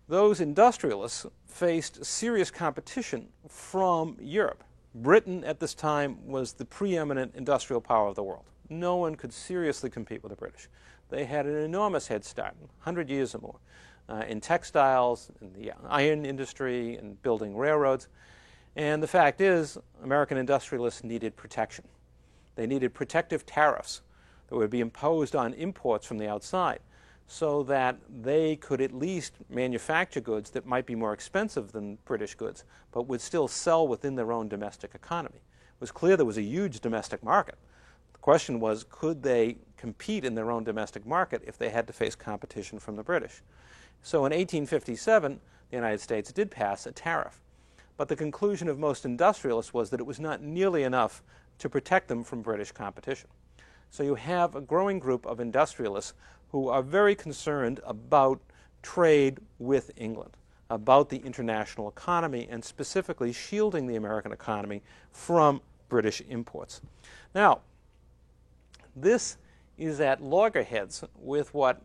[SPEAKER 1] those industrialists faced serious competition from Europe. Britain at this time was the preeminent industrial power of the world. No one could seriously compete with the British. They had an enormous head start, 100 years or more, in textiles, in the iron industry, and building railroads. And the fact is, American industrialists needed protection. They needed protective tariffs that would be imposed on imports from the outside so that they could at least manufacture goods that might be more expensive than British goods, but would still sell within their own domestic economy. It was clear there was a huge domestic market. The question was, could they compete in their own domestic market if they had to face competition from the British? So in 1857, the United States did pass a tariff. But the conclusion of most industrialists was that it was not nearly enough to protect them from British competition. So you have a growing group of industrialists who are very concerned about trade with England, about the international economy, and specifically shielding the American economy from British imports. Now, this is at loggerheads with what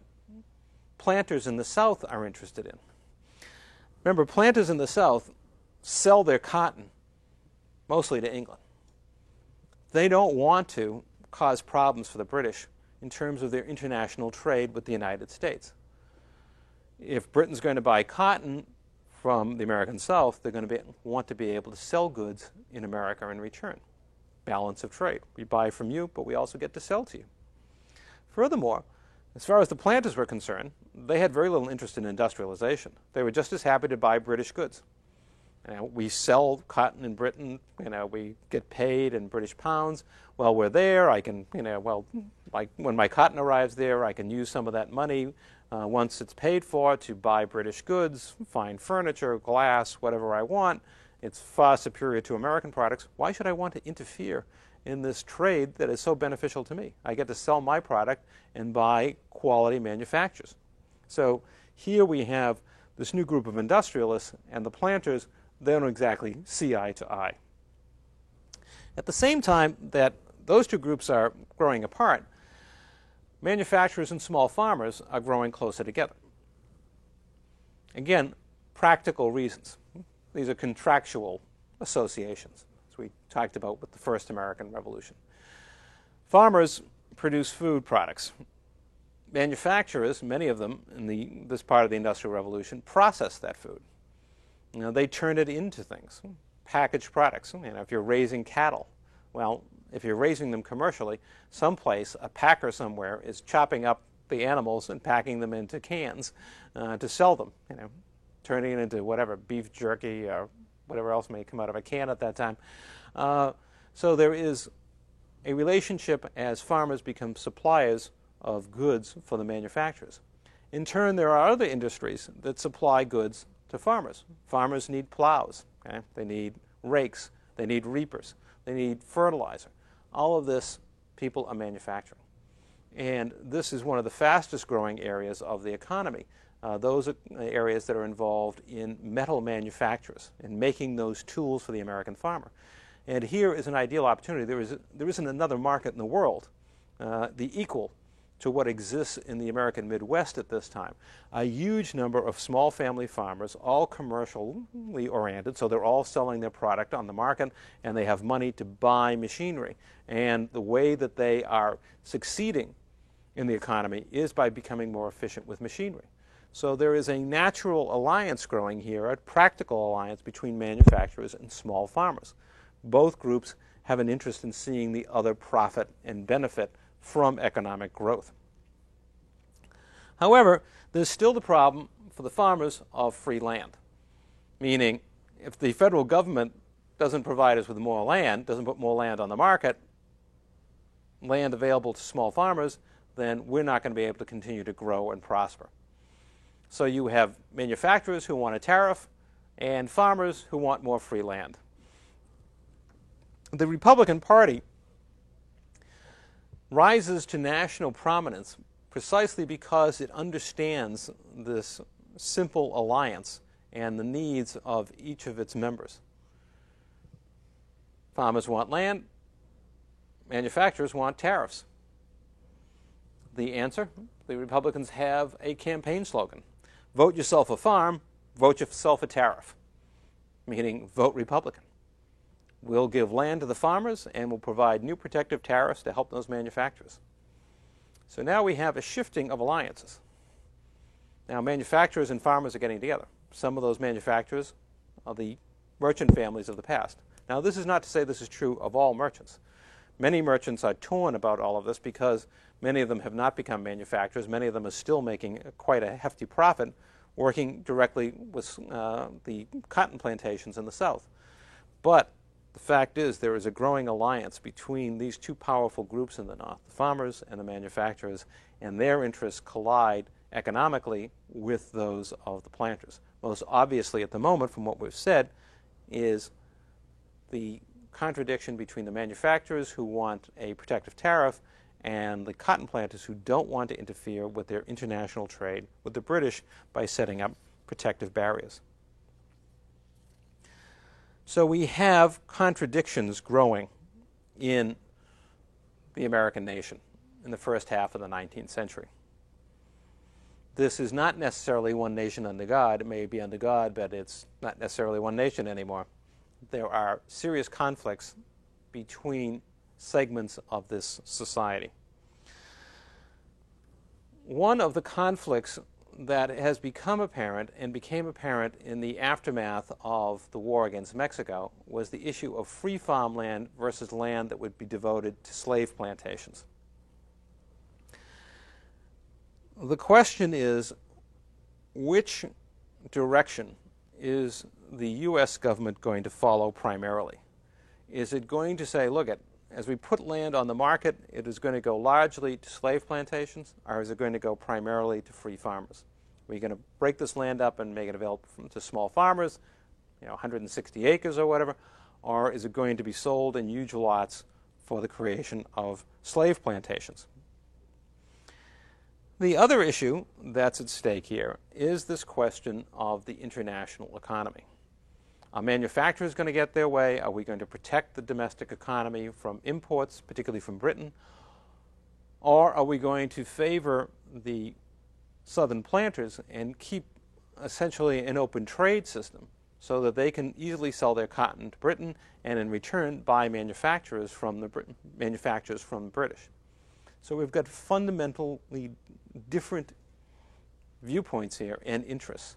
[SPEAKER 1] planters in the South are interested in. Remember, planters in the South sell their cotton mostly to England. They don't want to cause problems for the British in terms of their international trade with the United States. If Britain's going to buy cotton from the American South, they're going to want to be able to sell goods in America in return. Balance of trade. We buy from you, but we also get to sell to you. Furthermore, as far as the planters were concerned, they had very little interest in industrialization. They were just as happy to buy British goods. We sell cotton in Britain, we get paid in British pounds. While we're there, I can, like when my cotton arrives there, I can use some of that money once it's paid for to buy British goods, fine furniture, glass, whatever I want. It's far superior to American products. Why should I want to interfere in this trade that is so beneficial to me? I get to sell my product and buy quality manufacturers. So here we have this new group of industrialists, and the planters, they don't exactly see eye to eye. At the same time that those two groups are growing apart, manufacturers and small farmers are growing closer together. Again, practical reasons. These are contractual associations, as we talked about with the first American Revolution. Farmers produce food products. Manufacturers, many of them in this part of the Industrial Revolution, process that food. They turn it into things, packaged products. If you're raising cattle, well, if you're raising them commercially, someplace, a packer somewhere is chopping up the animals and packing them into cans to sell them, turning it into whatever, beef jerky or whatever else may come out of a can at that time. So there is a relationship as farmers become suppliers of goods for the manufacturers. In turn, there are other industries that supply goods to farmers. Farmers need plows. They need rakes. They need reapers. They need fertilizer. All of this people are manufacturing. And this is one of the fastest growing areas of the economy. Those are areas that are involved in metal manufacturers and making those tools for the American farmer. And here is an ideal opportunity. There isn't another market in the world the equal to what exists in the American Midwest at this time. A huge number of small family farmers, all commercially oriented, so they're all selling their product on the market, and they have money to buy machinery. And the way that they are succeeding in the economy is by becoming more efficient with machinery. So there is a natural alliance growing here, a practical alliance between manufacturers and small farmers. Both groups have an interest in seeing the other profit and benefit from economic growth. However, there's still the problem for the farmers of free land, meaning if the federal government doesn't provide us with more land, doesn't put more land on the market, land available to small farmers, then we're not going to be able to continue to grow and prosper. So you have manufacturers who want a tariff and farmers who want more free land. The Republican Party rises to national prominence precisely because it understands this simple alliance and the needs of each of its members. Farmers want land, manufacturers want tariffs. The answer? The Republicans have a campaign slogan. Vote yourself a farm, vote yourself a tariff, meaning vote Republican. We'll give land to the farmers and we'll provide new protective tariffs to help those manufacturers. So now we have a shifting of alliances. Now manufacturers and farmers are getting together. Some of those manufacturers are the merchant families of the past. Now this is not to say this is true of all merchants. Many merchants are torn about all of this because many of them have not become manufacturers. Many of them are still making quite a hefty profit working directly with the cotton plantations in the South. But the fact is there is a growing alliance between these two powerful groups in the North, the farmers and the manufacturers, and their interests collide economically with those of the planters. Most obviously at the moment, from what we've said, is the contradiction between the manufacturers who want a protective tariff and the cotton planters who don't want to interfere with their international trade with the British by setting up protective barriers. So we have contradictions growing in the American nation in the first half of the 19th century. This is not necessarily one nation under God. It may be under God, but it's not necessarily one nation anymore. There are serious conflicts between segments of this society. One of the conflicts that has become apparent and became apparent in the aftermath of the war against Mexico was the issue of free farmland versus land that would be devoted to slave plantations. The question is, which direction is the U.S. government going to follow primarily? Is it going to say, look, as we put land on the market, it is going to go largely to slave plantations, or is it going to go primarily to free farmers? Are we going to break this land up and make it available to small farmers, 160 acres or whatever, or is it going to be sold in huge lots for the creation of slave plantations? The other issue that's at stake here is this question of the international economy. Are manufacturers going to get their way? Are we going to protect the domestic economy from imports, particularly from Britain? Or are we going to favor the southern planters and keep essentially an open trade system so that they can easily sell their cotton to Britain and in return buy manufacturers from the British? So we've got fundamentally different viewpoints here and interests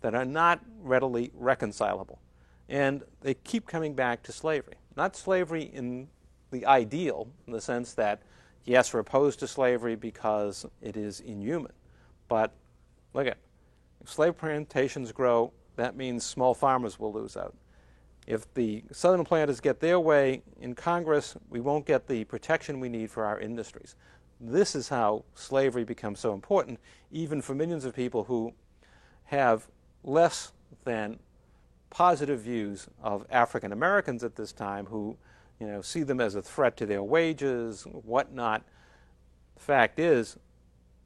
[SPEAKER 1] that are not readily reconcilable. And they keep coming back to slavery. Not slavery in the ideal, in the sense that, yes, we're opposed to slavery because it is inhuman. But look at, if slave plantations grow, that means small farmers will lose out. If the southern planters get their way in Congress, we won't get the protection we need for our industries. This is how slavery becomes so important, even for millions of people who have less than positive views of African Americans at this time, who see them as a threat to their wages, whatnot. The fact is,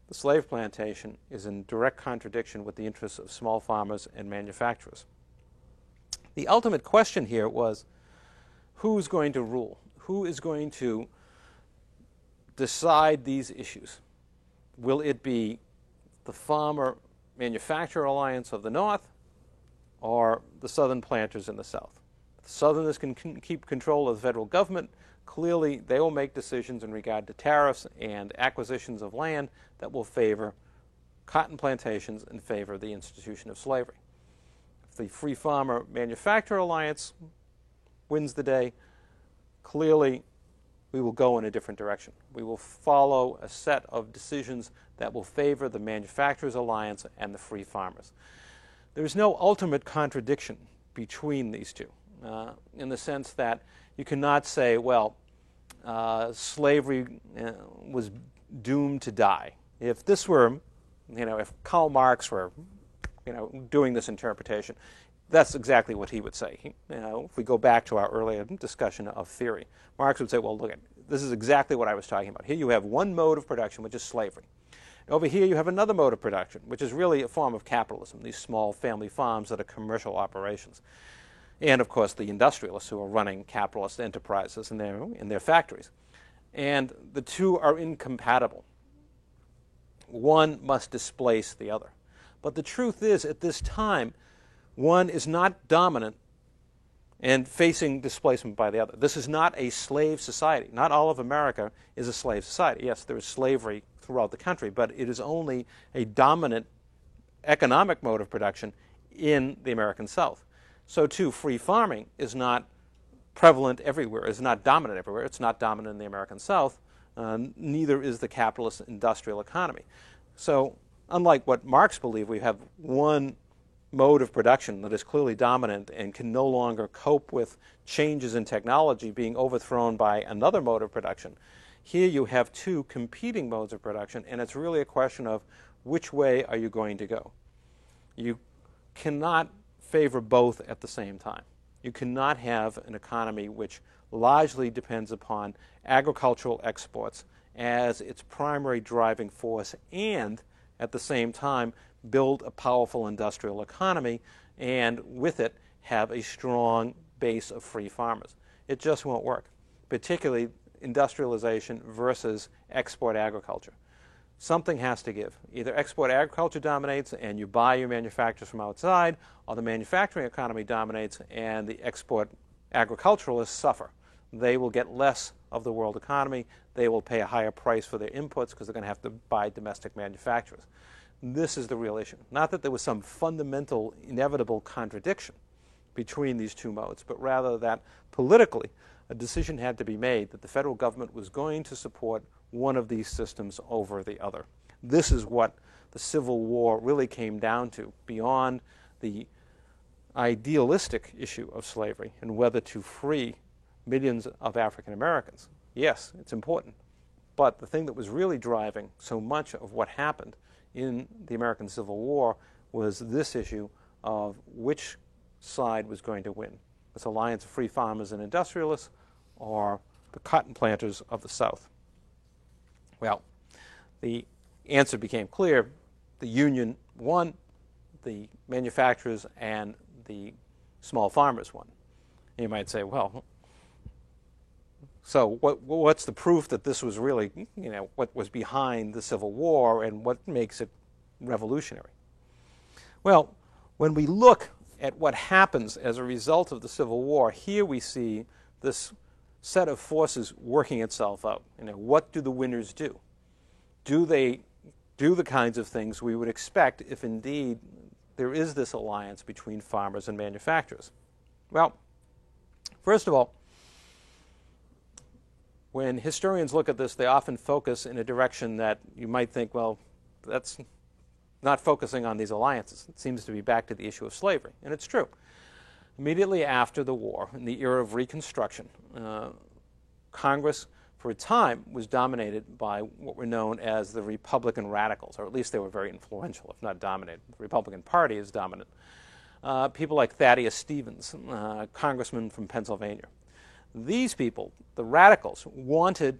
[SPEAKER 1] the slave plantation is in direct contradiction with the interests of small farmers and manufacturers. The ultimate question here was, who's going to rule? Who is going to decide these issues? Will it be the farmer manufacturer alliance of the North or the Southern planters in the South? If the Southerners can keep control of the federal government, clearly they will make decisions in regard to tariffs and acquisitions of land that will favor cotton plantations and favor the institution of slavery. If the free farmer manufacturer alliance wins the day, clearly we will go in a different direction. We will follow a set of decisions that will favor the manufacturers alliance and the free farmers. There is no ultimate contradiction between these two, in the sense that you cannot say, well, slavery was doomed to die. If this were, if Karl Marx were, doing this interpretation, that's exactly what he would say. If we go back to our earlier discussion of theory, Marx would say, well, look, this is exactly what I was talking about. Here you have one mode of production, which is slavery. Over here you have another mode of production, which is really a form of capitalism, these small family farms that are commercial operations. And, of course, the industrialists who are running capitalist enterprises in their factories. And the two are incompatible. One must displace the other. But the truth is, at this time, one is not dominant and facing displacement by the other. This is not a slave society. Not all of America is a slave society. Yes, there is slavery throughout the country, but it is only a dominant economic mode of production in the American South. So, too, free farming is not prevalent everywhere, is not dominant everywhere. It's not dominant in the American South. Neither is the capitalist industrial economy. So, unlike what Marx believed, we have one mode of production that is clearly dominant and can no longer cope with changes in technology being overthrown by another mode of production. Here you have two competing modes of production, and it's really a question of which way are you going to go. You cannot favor both at the same time. You cannot have an economy which largely depends upon agricultural exports as its primary driving force and, at the same time, build a powerful industrial economy and, with it, have a strong base of free farmers. It just won't work, particularly industrialization versus export agriculture. Something has to give. Either export agriculture dominates and you buy your manufacturers from outside, or the manufacturing economy dominates and the export agriculturalists suffer. They will get less of the world economy. They will pay a higher price for their inputs because they're going to have to buy domestic manufacturers. This is the real issue. Not that there was some fundamental, inevitable contradiction between these two modes, but rather that politically a decision had to be made that the federal government was going to support one of these systems over the other. This is what the Civil War really came down to, beyond the idealistic issue of slavery and whether to free millions of African Americans. Yes, it's important. But the thing that was really driving so much of what happened in the American Civil War was this issue of which side was going to win, this alliance of free farmers and industrialists or the cotton planters of the South. Well, the answer became clear. The Union won, the manufacturers and the small farmers won. And you might say, well, so what's the proof that this was really, what was behind the Civil War and what makes it revolutionary? Well, when we look at what happens as a result of the Civil War, here we see this set of forces working itself out. What do the winners do? Do they do the kinds of things we would expect if indeed there is this alliance between farmers and manufacturers? Well, first of all, when historians look at this, they often focus in a direction that you might think, well, that's not focusing on these alliances. It seems to be back to the issue of slavery, and it's true. Immediately after the war, in the era of Reconstruction, Congress, for a time, was dominated by what were known as the Republican radicals, or at least they were very influential, if not dominated. The Republican Party is dominant. People like Thaddeus Stevens, congressman from Pennsylvania. These people, the radicals, wanted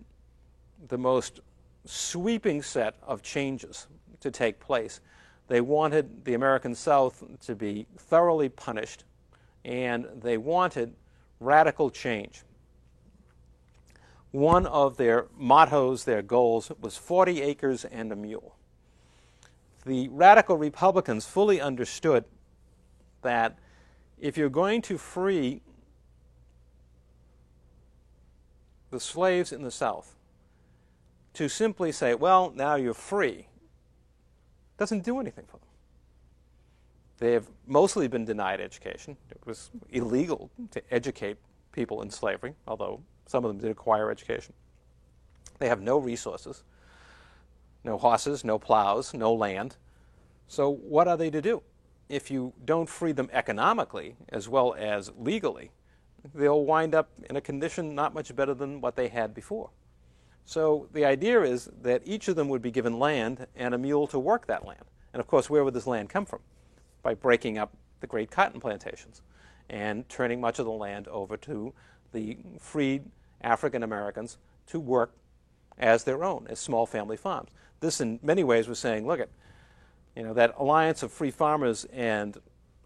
[SPEAKER 1] the most sweeping set of changes to take place. They wanted the American South to be thoroughly punished, and they wanted radical change. one of their mottos, their goals, was 40 acres and a mule. The radical Republicans fully understood that if you're going to free the slaves in the South, to simply say, well, now you're free, doesn't do anything for them. They've mostly been denied education. It was illegal to educate people in slavery, although some of them did acquire education. They have no resources, no horses, no plows, no land. So what are they to do? If you don't free them economically as well as legally, they'll wind up in a condition not much better than what they had before. So the idea is that each of them would be given land and a mule to work that land. And of course, where would this land come from? By breaking up the great cotton plantations and turning much of the land over to the freed African Americans to work as their own, as small family farms. This in many ways was saying, look, that alliance of free farmers and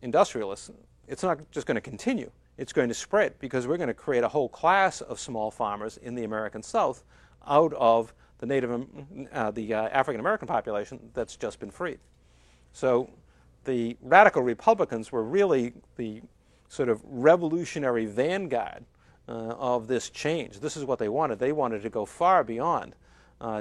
[SPEAKER 1] industrialists, it's not just going to continue. It's going to spread because we're going to create a whole class of small farmers in the American South out of the African American population that's just been freed. So the radical Republicans were really the sort of revolutionary vanguard of this change. This is what they wanted. They wanted to go far beyond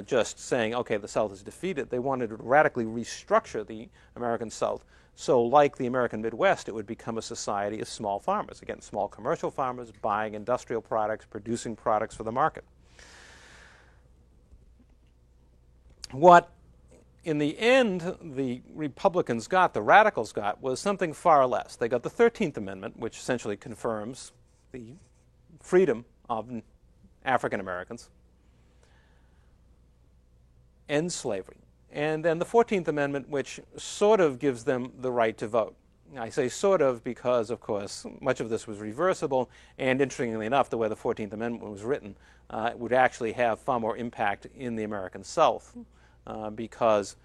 [SPEAKER 1] just saying, okay, the South is defeated. They wanted to radically restructure the American South so, like the American Midwest, it would become a society of small farmers. Again, small commercial farmers buying industrial products, producing products for the market. What, in the end, the Republicans got, the radicals got, was something far less. They got the 13th Amendment, which essentially confirms the freedom of African Americans, ends slavery. And then the 14th Amendment, which sort of gives them the right to vote. I say sort of because, of course, much of this was reversible, and interestingly enough, the way the 14th Amendment was written would actually have far more impact in the American South, because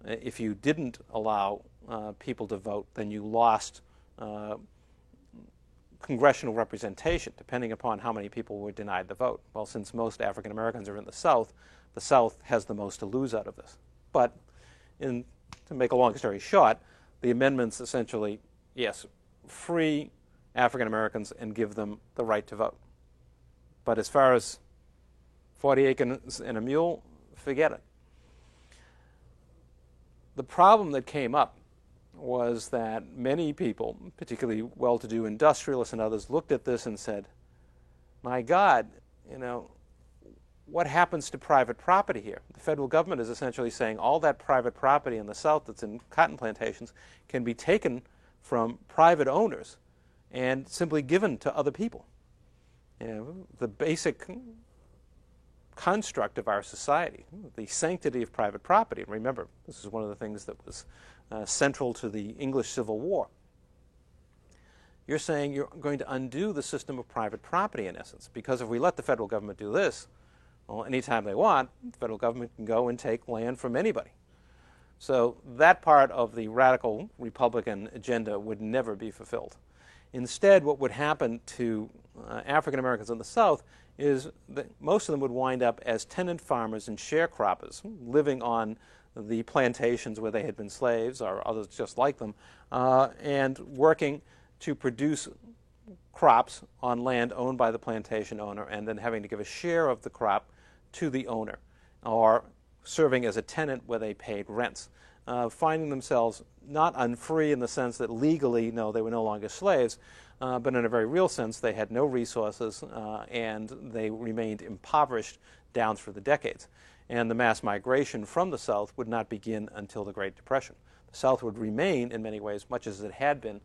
[SPEAKER 1] if you didn't allow people to vote, then you lost congressional representation, depending upon how many people were denied the vote. Well, since most African Americans are in the South has the most to lose out of this. But to make a long story short, the amendments essentially, yes, free African Americans and give them the right to vote. But as far as 40 acres and a mule, forget it. The problem that came up was that many people, particularly well-to-do industrialists and others, looked at this and said, my God, what happens to private property here? The federal government is essentially saying all that private property in the South that's in cotton plantations can be taken from private owners and simply given to other people. The basic construct of our society, the sanctity of private property. And remember, this is one of the things that was central to the English Civil War. You're saying you're going to undo the system of private property, in essence, because if we let the federal government do this, well, anytime they want, the federal government can go and take land from anybody. So that part of the radical Republican agenda would never be fulfilled. Instead, what would happen to African Americans in the South is that most of them would wind up as tenant farmers and sharecroppers, living on the plantations where they had been slaves or others just like them, and working to produce crops on land owned by the plantation owner and then having to give a share of the crop to the owner, or serving as a tenant where they paid rents, finding themselves not unfree in the sense that legally, no, they were no longer slaves, but in a very real sense, they had no resources and they remained impoverished down through the decades. And the mass migration from the South would not begin until the Great Depression. The South would remain, in many ways, much as it had been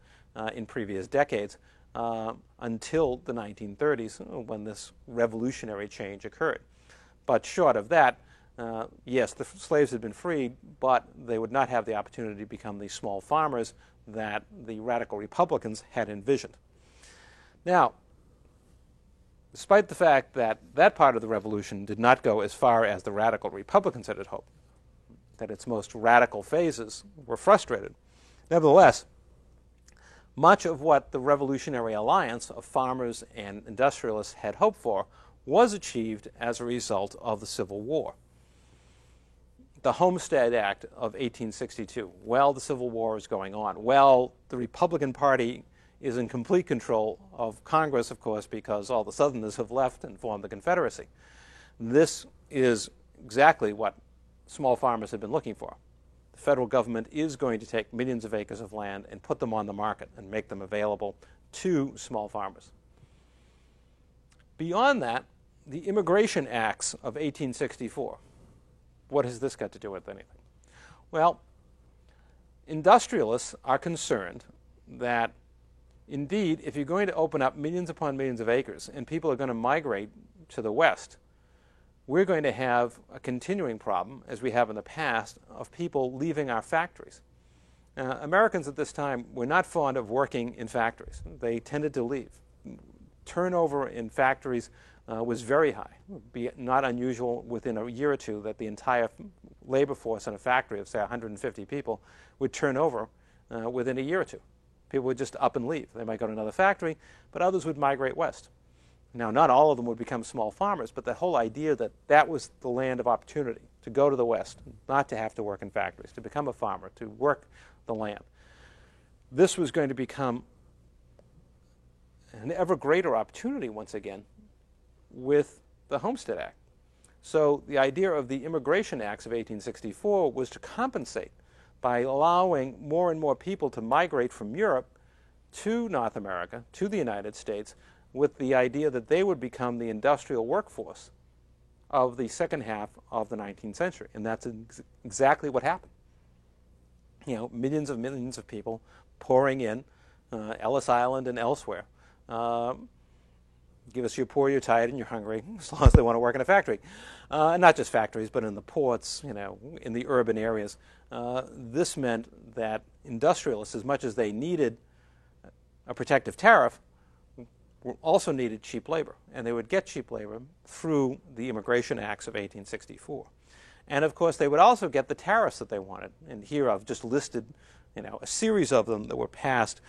[SPEAKER 1] in previous decades, until the 1930s, when this revolutionary change occurred. But short of that, yes, the slaves had been freed, but they would not have the opportunity to become the small farmers that the radical Republicans had envisioned. Now, despite the fact that that part of the revolution did not go as far as the radical Republicans had hoped, that its most radical phases were frustrated, nevertheless, much of what the Revolutionary Alliance of farmers and industrialists had hoped for was achieved as a result of the Civil War. The Homestead Act of 1862. Well, the Civil War is going on. Well, the Republican Party is in complete control of Congress, of course, because all the Southerners have left and formed the Confederacy. This is exactly what small farmers have been looking for. The federal government is going to take millions of acres of land and put them on the market and make them available to small farmers. Beyond that, the Immigration Acts of 1864. What has this got to do with anything? Well, industrialists are concerned that, indeed, if you're going to open up millions upon millions of acres and people are going to migrate to the West, we're going to have a continuing problem, as we have in the past, of people leaving our factories. Americans at this time were not fond of working in factories. They tended to leave. Turnover in factories was very high. It would be not unusual within a year or two that the entire labor force in a factory of, say, 150 people would turn over within a year or two. People would just up and leave. They might go to another factory, but others would migrate west. Now, not all of them would become small farmers, but the whole idea that that was the land of opportunity, to go to the West, not to have to work in factories, to become a farmer, to work the land. This was going to become an ever greater opportunity, once again, with the Homestead Act. So the idea of the Immigration Acts of 1864 was to compensate by allowing more and more people to migrate from Europe to North America, to the United States, with the idea that they would become the industrial workforce of the second half of the 19th century. And that's exactly what happened. You know, millions of people pouring in, Ellis Island and elsewhere. Give us your poor, you're tired, and you're hungry, as long as they want to work in a factory. Not just factories, but in the ports, you know, in the urban areas. This meant that industrialists, as much as they needed a protective tariff, also needed cheap labor, and they would get cheap labor through the Immigration Acts of 1864. And of course, they would also get the tariffs that they wanted. And here I've just listed, you know, a series of them that were passed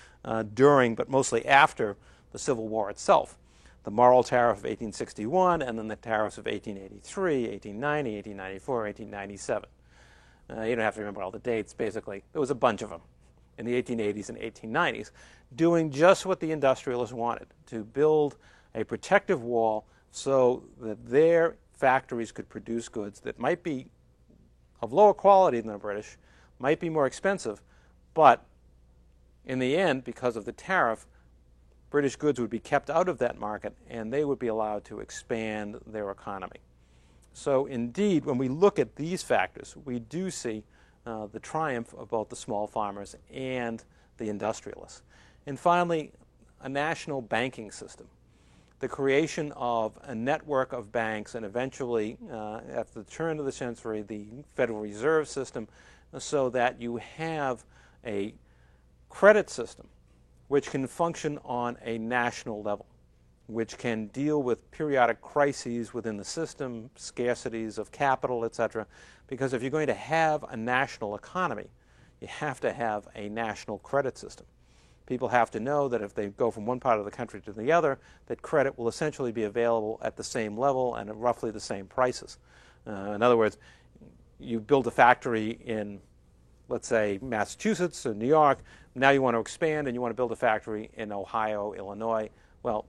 [SPEAKER 1] during, but mostly after, the Civil War itself. The Morrill Tariff of 1861, and then the tariffs of 1883, 1890, 1894, 1897. You don't have to remember all the dates, basically. There was a bunch of them in the 1880s and 1890s, doing just what the industrialists wanted, to build a protective wall so that their factories could produce goods that might be of lower quality than the British, might be more expensive, but in the end, because of the tariff, British goods would be kept out of that market and they would be allowed to expand their economy. So indeed, when we look at these factors, we do see the triumph of both the small farmers and the industrialists. And finally, a national banking system. The creation of a network of banks, and eventually, at the turn of the century, the Federal Reserve System, so that you have a credit system which can function on a national level, which can deal with periodic crises within the system, scarcities of capital, etc. Because if you're going to have a national economy, you have to have a national credit system. People have to know that if they go from one part of the country to the other, that credit will essentially be available at the same level and at roughly the same prices. In other words, you build a factory in, let's say, Massachusetts or New York. Now you want to expand and you want to build a factory in Ohio, Illinois. Well,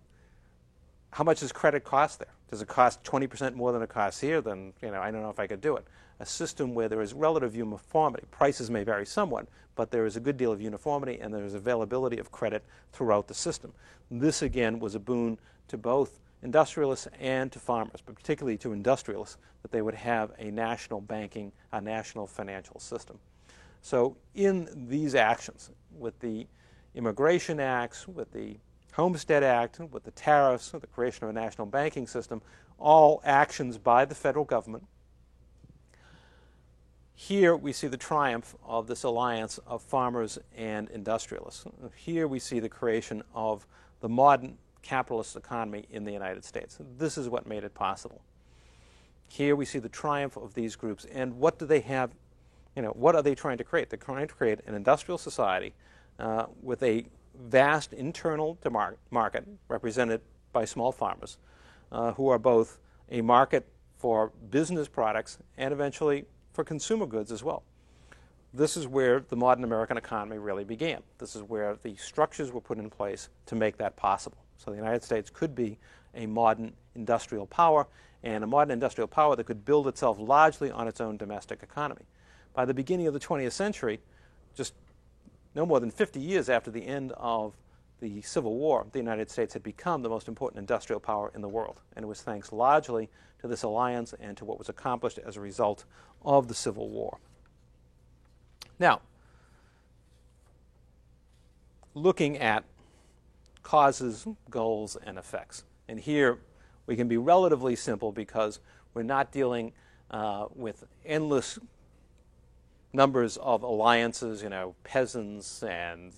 [SPEAKER 1] how much does credit cost there? Does it cost 20% more than it costs here? Then, you know, I don't know if I could do it. A system where there is relative uniformity. Prices may vary somewhat, but there is a good deal of uniformity and there is availability of credit throughout the system. This, again, was a boon to both industrialists and to farmers, but particularly to industrialists, that they would have a national banking, a national financial system. So in these actions, with the Immigration Acts, with the Homestead Act, with the tariffs, with the creation of a national banking system, all actions by the federal government, here we see the triumph of this alliance of farmers and industrialists. Here we see the creation of the modern capitalist economy in the United States. This is what made it possible. Here we see the triumph of these groups. And what do they have, you know, what are they trying to create? They're trying to create an industrial society with a vast internal market represented by small farmers, who are both a market for business products and eventually for consumer goods as well. This is where the modern American economy really began. This is where the structures were put in place to make that possible. So the United States could be a modern industrial power, and a modern industrial power that could build itself largely on its own domestic economy. By the beginning of the 20th century, just no more than 50 years after the end of the Civil War, the United States had become the most important industrial power in the world. And it was thanks largely to this alliance and to what was accomplished as a result of the Civil War. Now, looking at causes, goals, and effects. And here we can be relatively simple because we're not dealing with endless numbers of alliances, peasants and,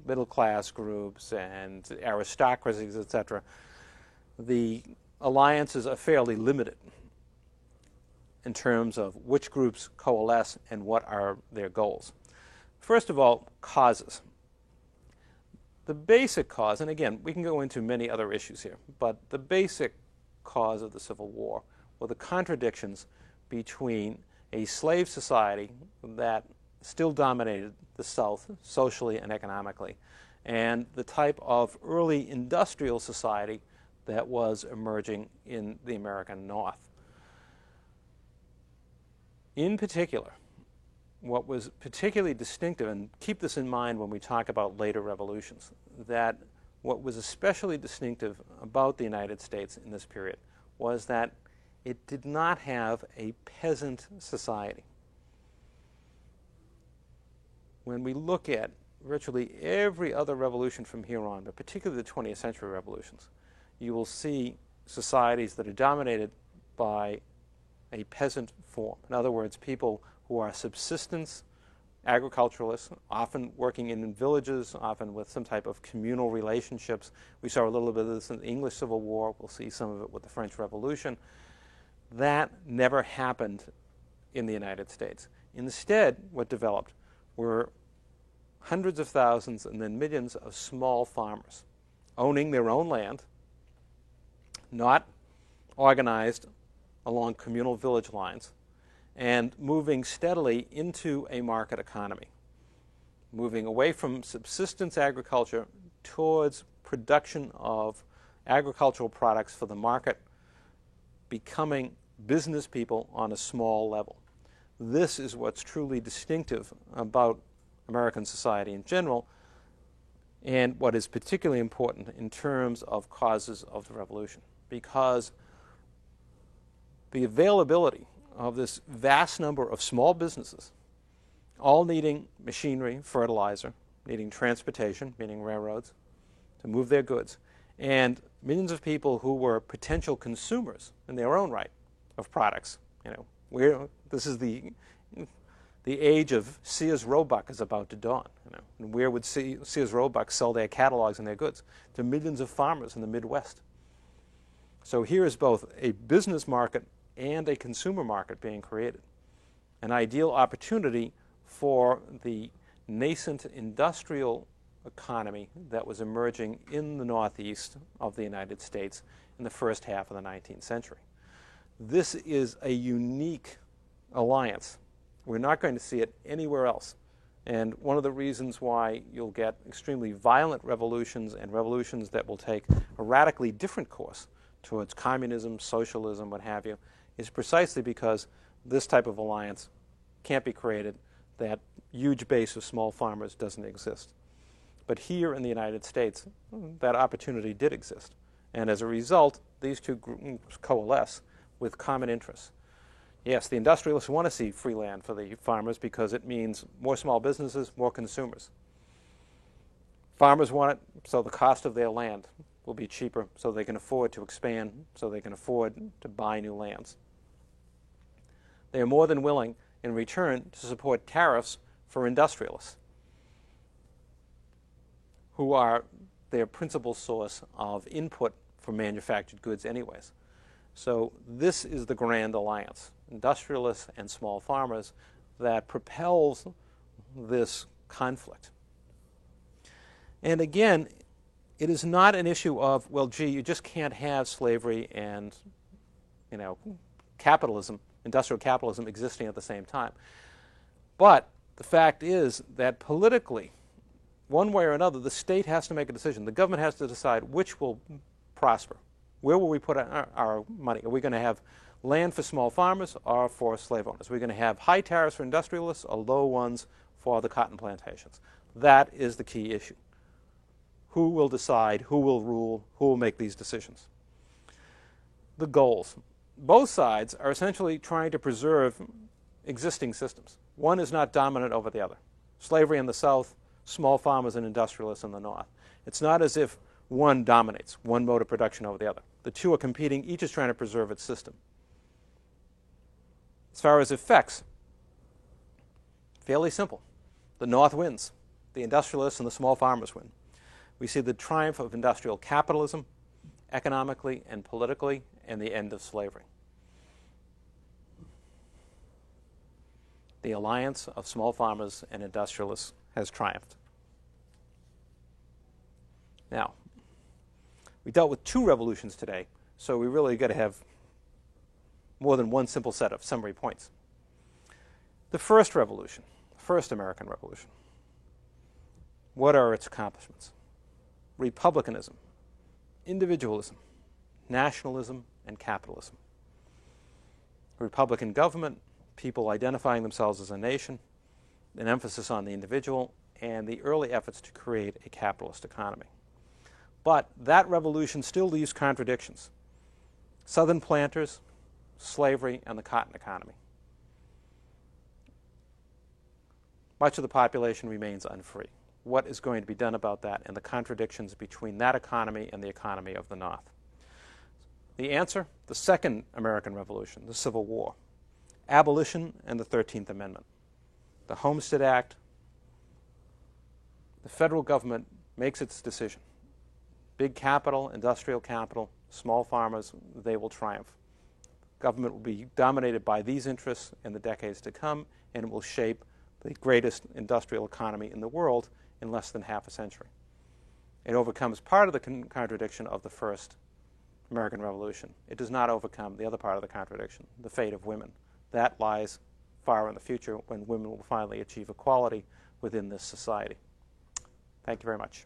[SPEAKER 1] middle-class groups and aristocracies, etc. The alliances are fairly limited in terms of which groups coalesce and what are their goals. First of all, causes. The basic cause, and again, we can go into many other issues here, but the basic cause of the Civil War were the contradictions between a slave society that still dominated the South socially and economically, and the type of early industrial society that was emerging in the American North. In particular, what was particularly distinctive, and keep this in mind when we talk about later revolutions, that what was especially distinctive about the United States in this period was that it did not have a peasant society. When we look at virtually every other revolution from here on, but particularly the 20th century revolutions, you will see societies that are dominated by a peasant form. In other words, people who are subsistence agriculturalists, often working in villages, often with some type of communal relationships. We saw a little bit of this in the English Civil War. We'll see some of it with the French Revolution. That never happened in the United States. Instead, what developed were hundreds of thousands and then millions of small farmers owning their own land, not organized along communal village lines, and moving steadily into a market economy, moving away from subsistence agriculture towards production of agricultural products for the market, becoming business people on a small level. This is what's truly distinctive about American society in general, and what is particularly important in terms of causes of the revolution, because the availability of this vast number of small businesses, all needing machinery, fertilizer, needing transportation, meaning railroads, to move their goods, and millions of people who were potential consumers in their own right of products. This is the age of Sears Roebuck is about to dawn. And where would Sears Roebuck sell their catalogs and their goods? To millions of farmers in the Midwest. So here is both a business market and a consumer market being created. An ideal opportunity for the nascent industrial economy that was emerging in the Northeast of the United States in the first half of the 19th century. This is a unique alliance. We're not going to see it anywhere else. And one of the reasons why you'll get extremely violent revolutions and revolutions that will take a radically different course towards communism, socialism, what have you, is precisely because this type of alliance can't be created. That huge base of small farmers doesn't exist. But here in the United States, that opportunity did exist. And as a result, these two groups coalesce with common interests. Yes, the industrialists want to see free land for the farmers because it means more small businesses, more consumers. Farmers want it so the cost of their land will be cheaper, so they can afford to expand, so they can afford to buy new lands. They are more than willing, in return, to support tariffs for industrialists, who are their principal source of input for manufactured goods anyways. So this is the grand alliance, industrialists and small farmers, that propels this conflict. And again, it is not an issue of, well, gee, you just can't have slavery and, capitalism, industrial capitalism existing at the same time. But the fact is that politically, one way or another, the state has to make a decision. The government has to decide which will prosper. Where will we put our money? Are we going to have land for small farmers or for slave owners? Are we going to have high tariffs for industrialists or low ones for the cotton plantations? That is the key issue. Who will decide? Who will rule? Who will make these decisions? The goals. Both sides are essentially trying to preserve existing systems. One is not dominant over the other. Slavery in the South, small farmers and industrialists in the North. It's not as if one dominates, one mode of production over the other. The two are competing. Each is trying to preserve its system. As far as effects, fairly simple. The North wins. The industrialists and the small farmers win. We see the triumph of industrial capitalism, economically and politically, and the end of slavery. The alliance of small farmers and industrialists has triumphed. Now, we dealt with two revolutions today, so we really got to have more than one simple set of summary points. The first revolution, the first American Revolution, what are its accomplishments? Republicanism, individualism, nationalism, and capitalism. Republican government, people identifying themselves as a nation, an emphasis on the individual, and the early efforts to create a capitalist economy. But that revolution still leaves contradictions. Southern planters, slavery, and the cotton economy. Much of the population remains unfree. What is going to be done about that and the contradictions between that economy and the economy of the North? The answer, the second American Revolution, the Civil War. Abolition and the 13th Amendment. The Homestead Act. The federal government makes its decision. Big capital, industrial capital, small farmers, they will triumph. Government will be dominated by these interests in the decades to come, and it will shape the greatest industrial economy in the world in less than half a century. It overcomes part of the contradiction of the first American Revolution. It does not overcome the other part of the contradiction, the fate of women. That lies far in the future when women will finally achieve equality within this society. Thank you very much.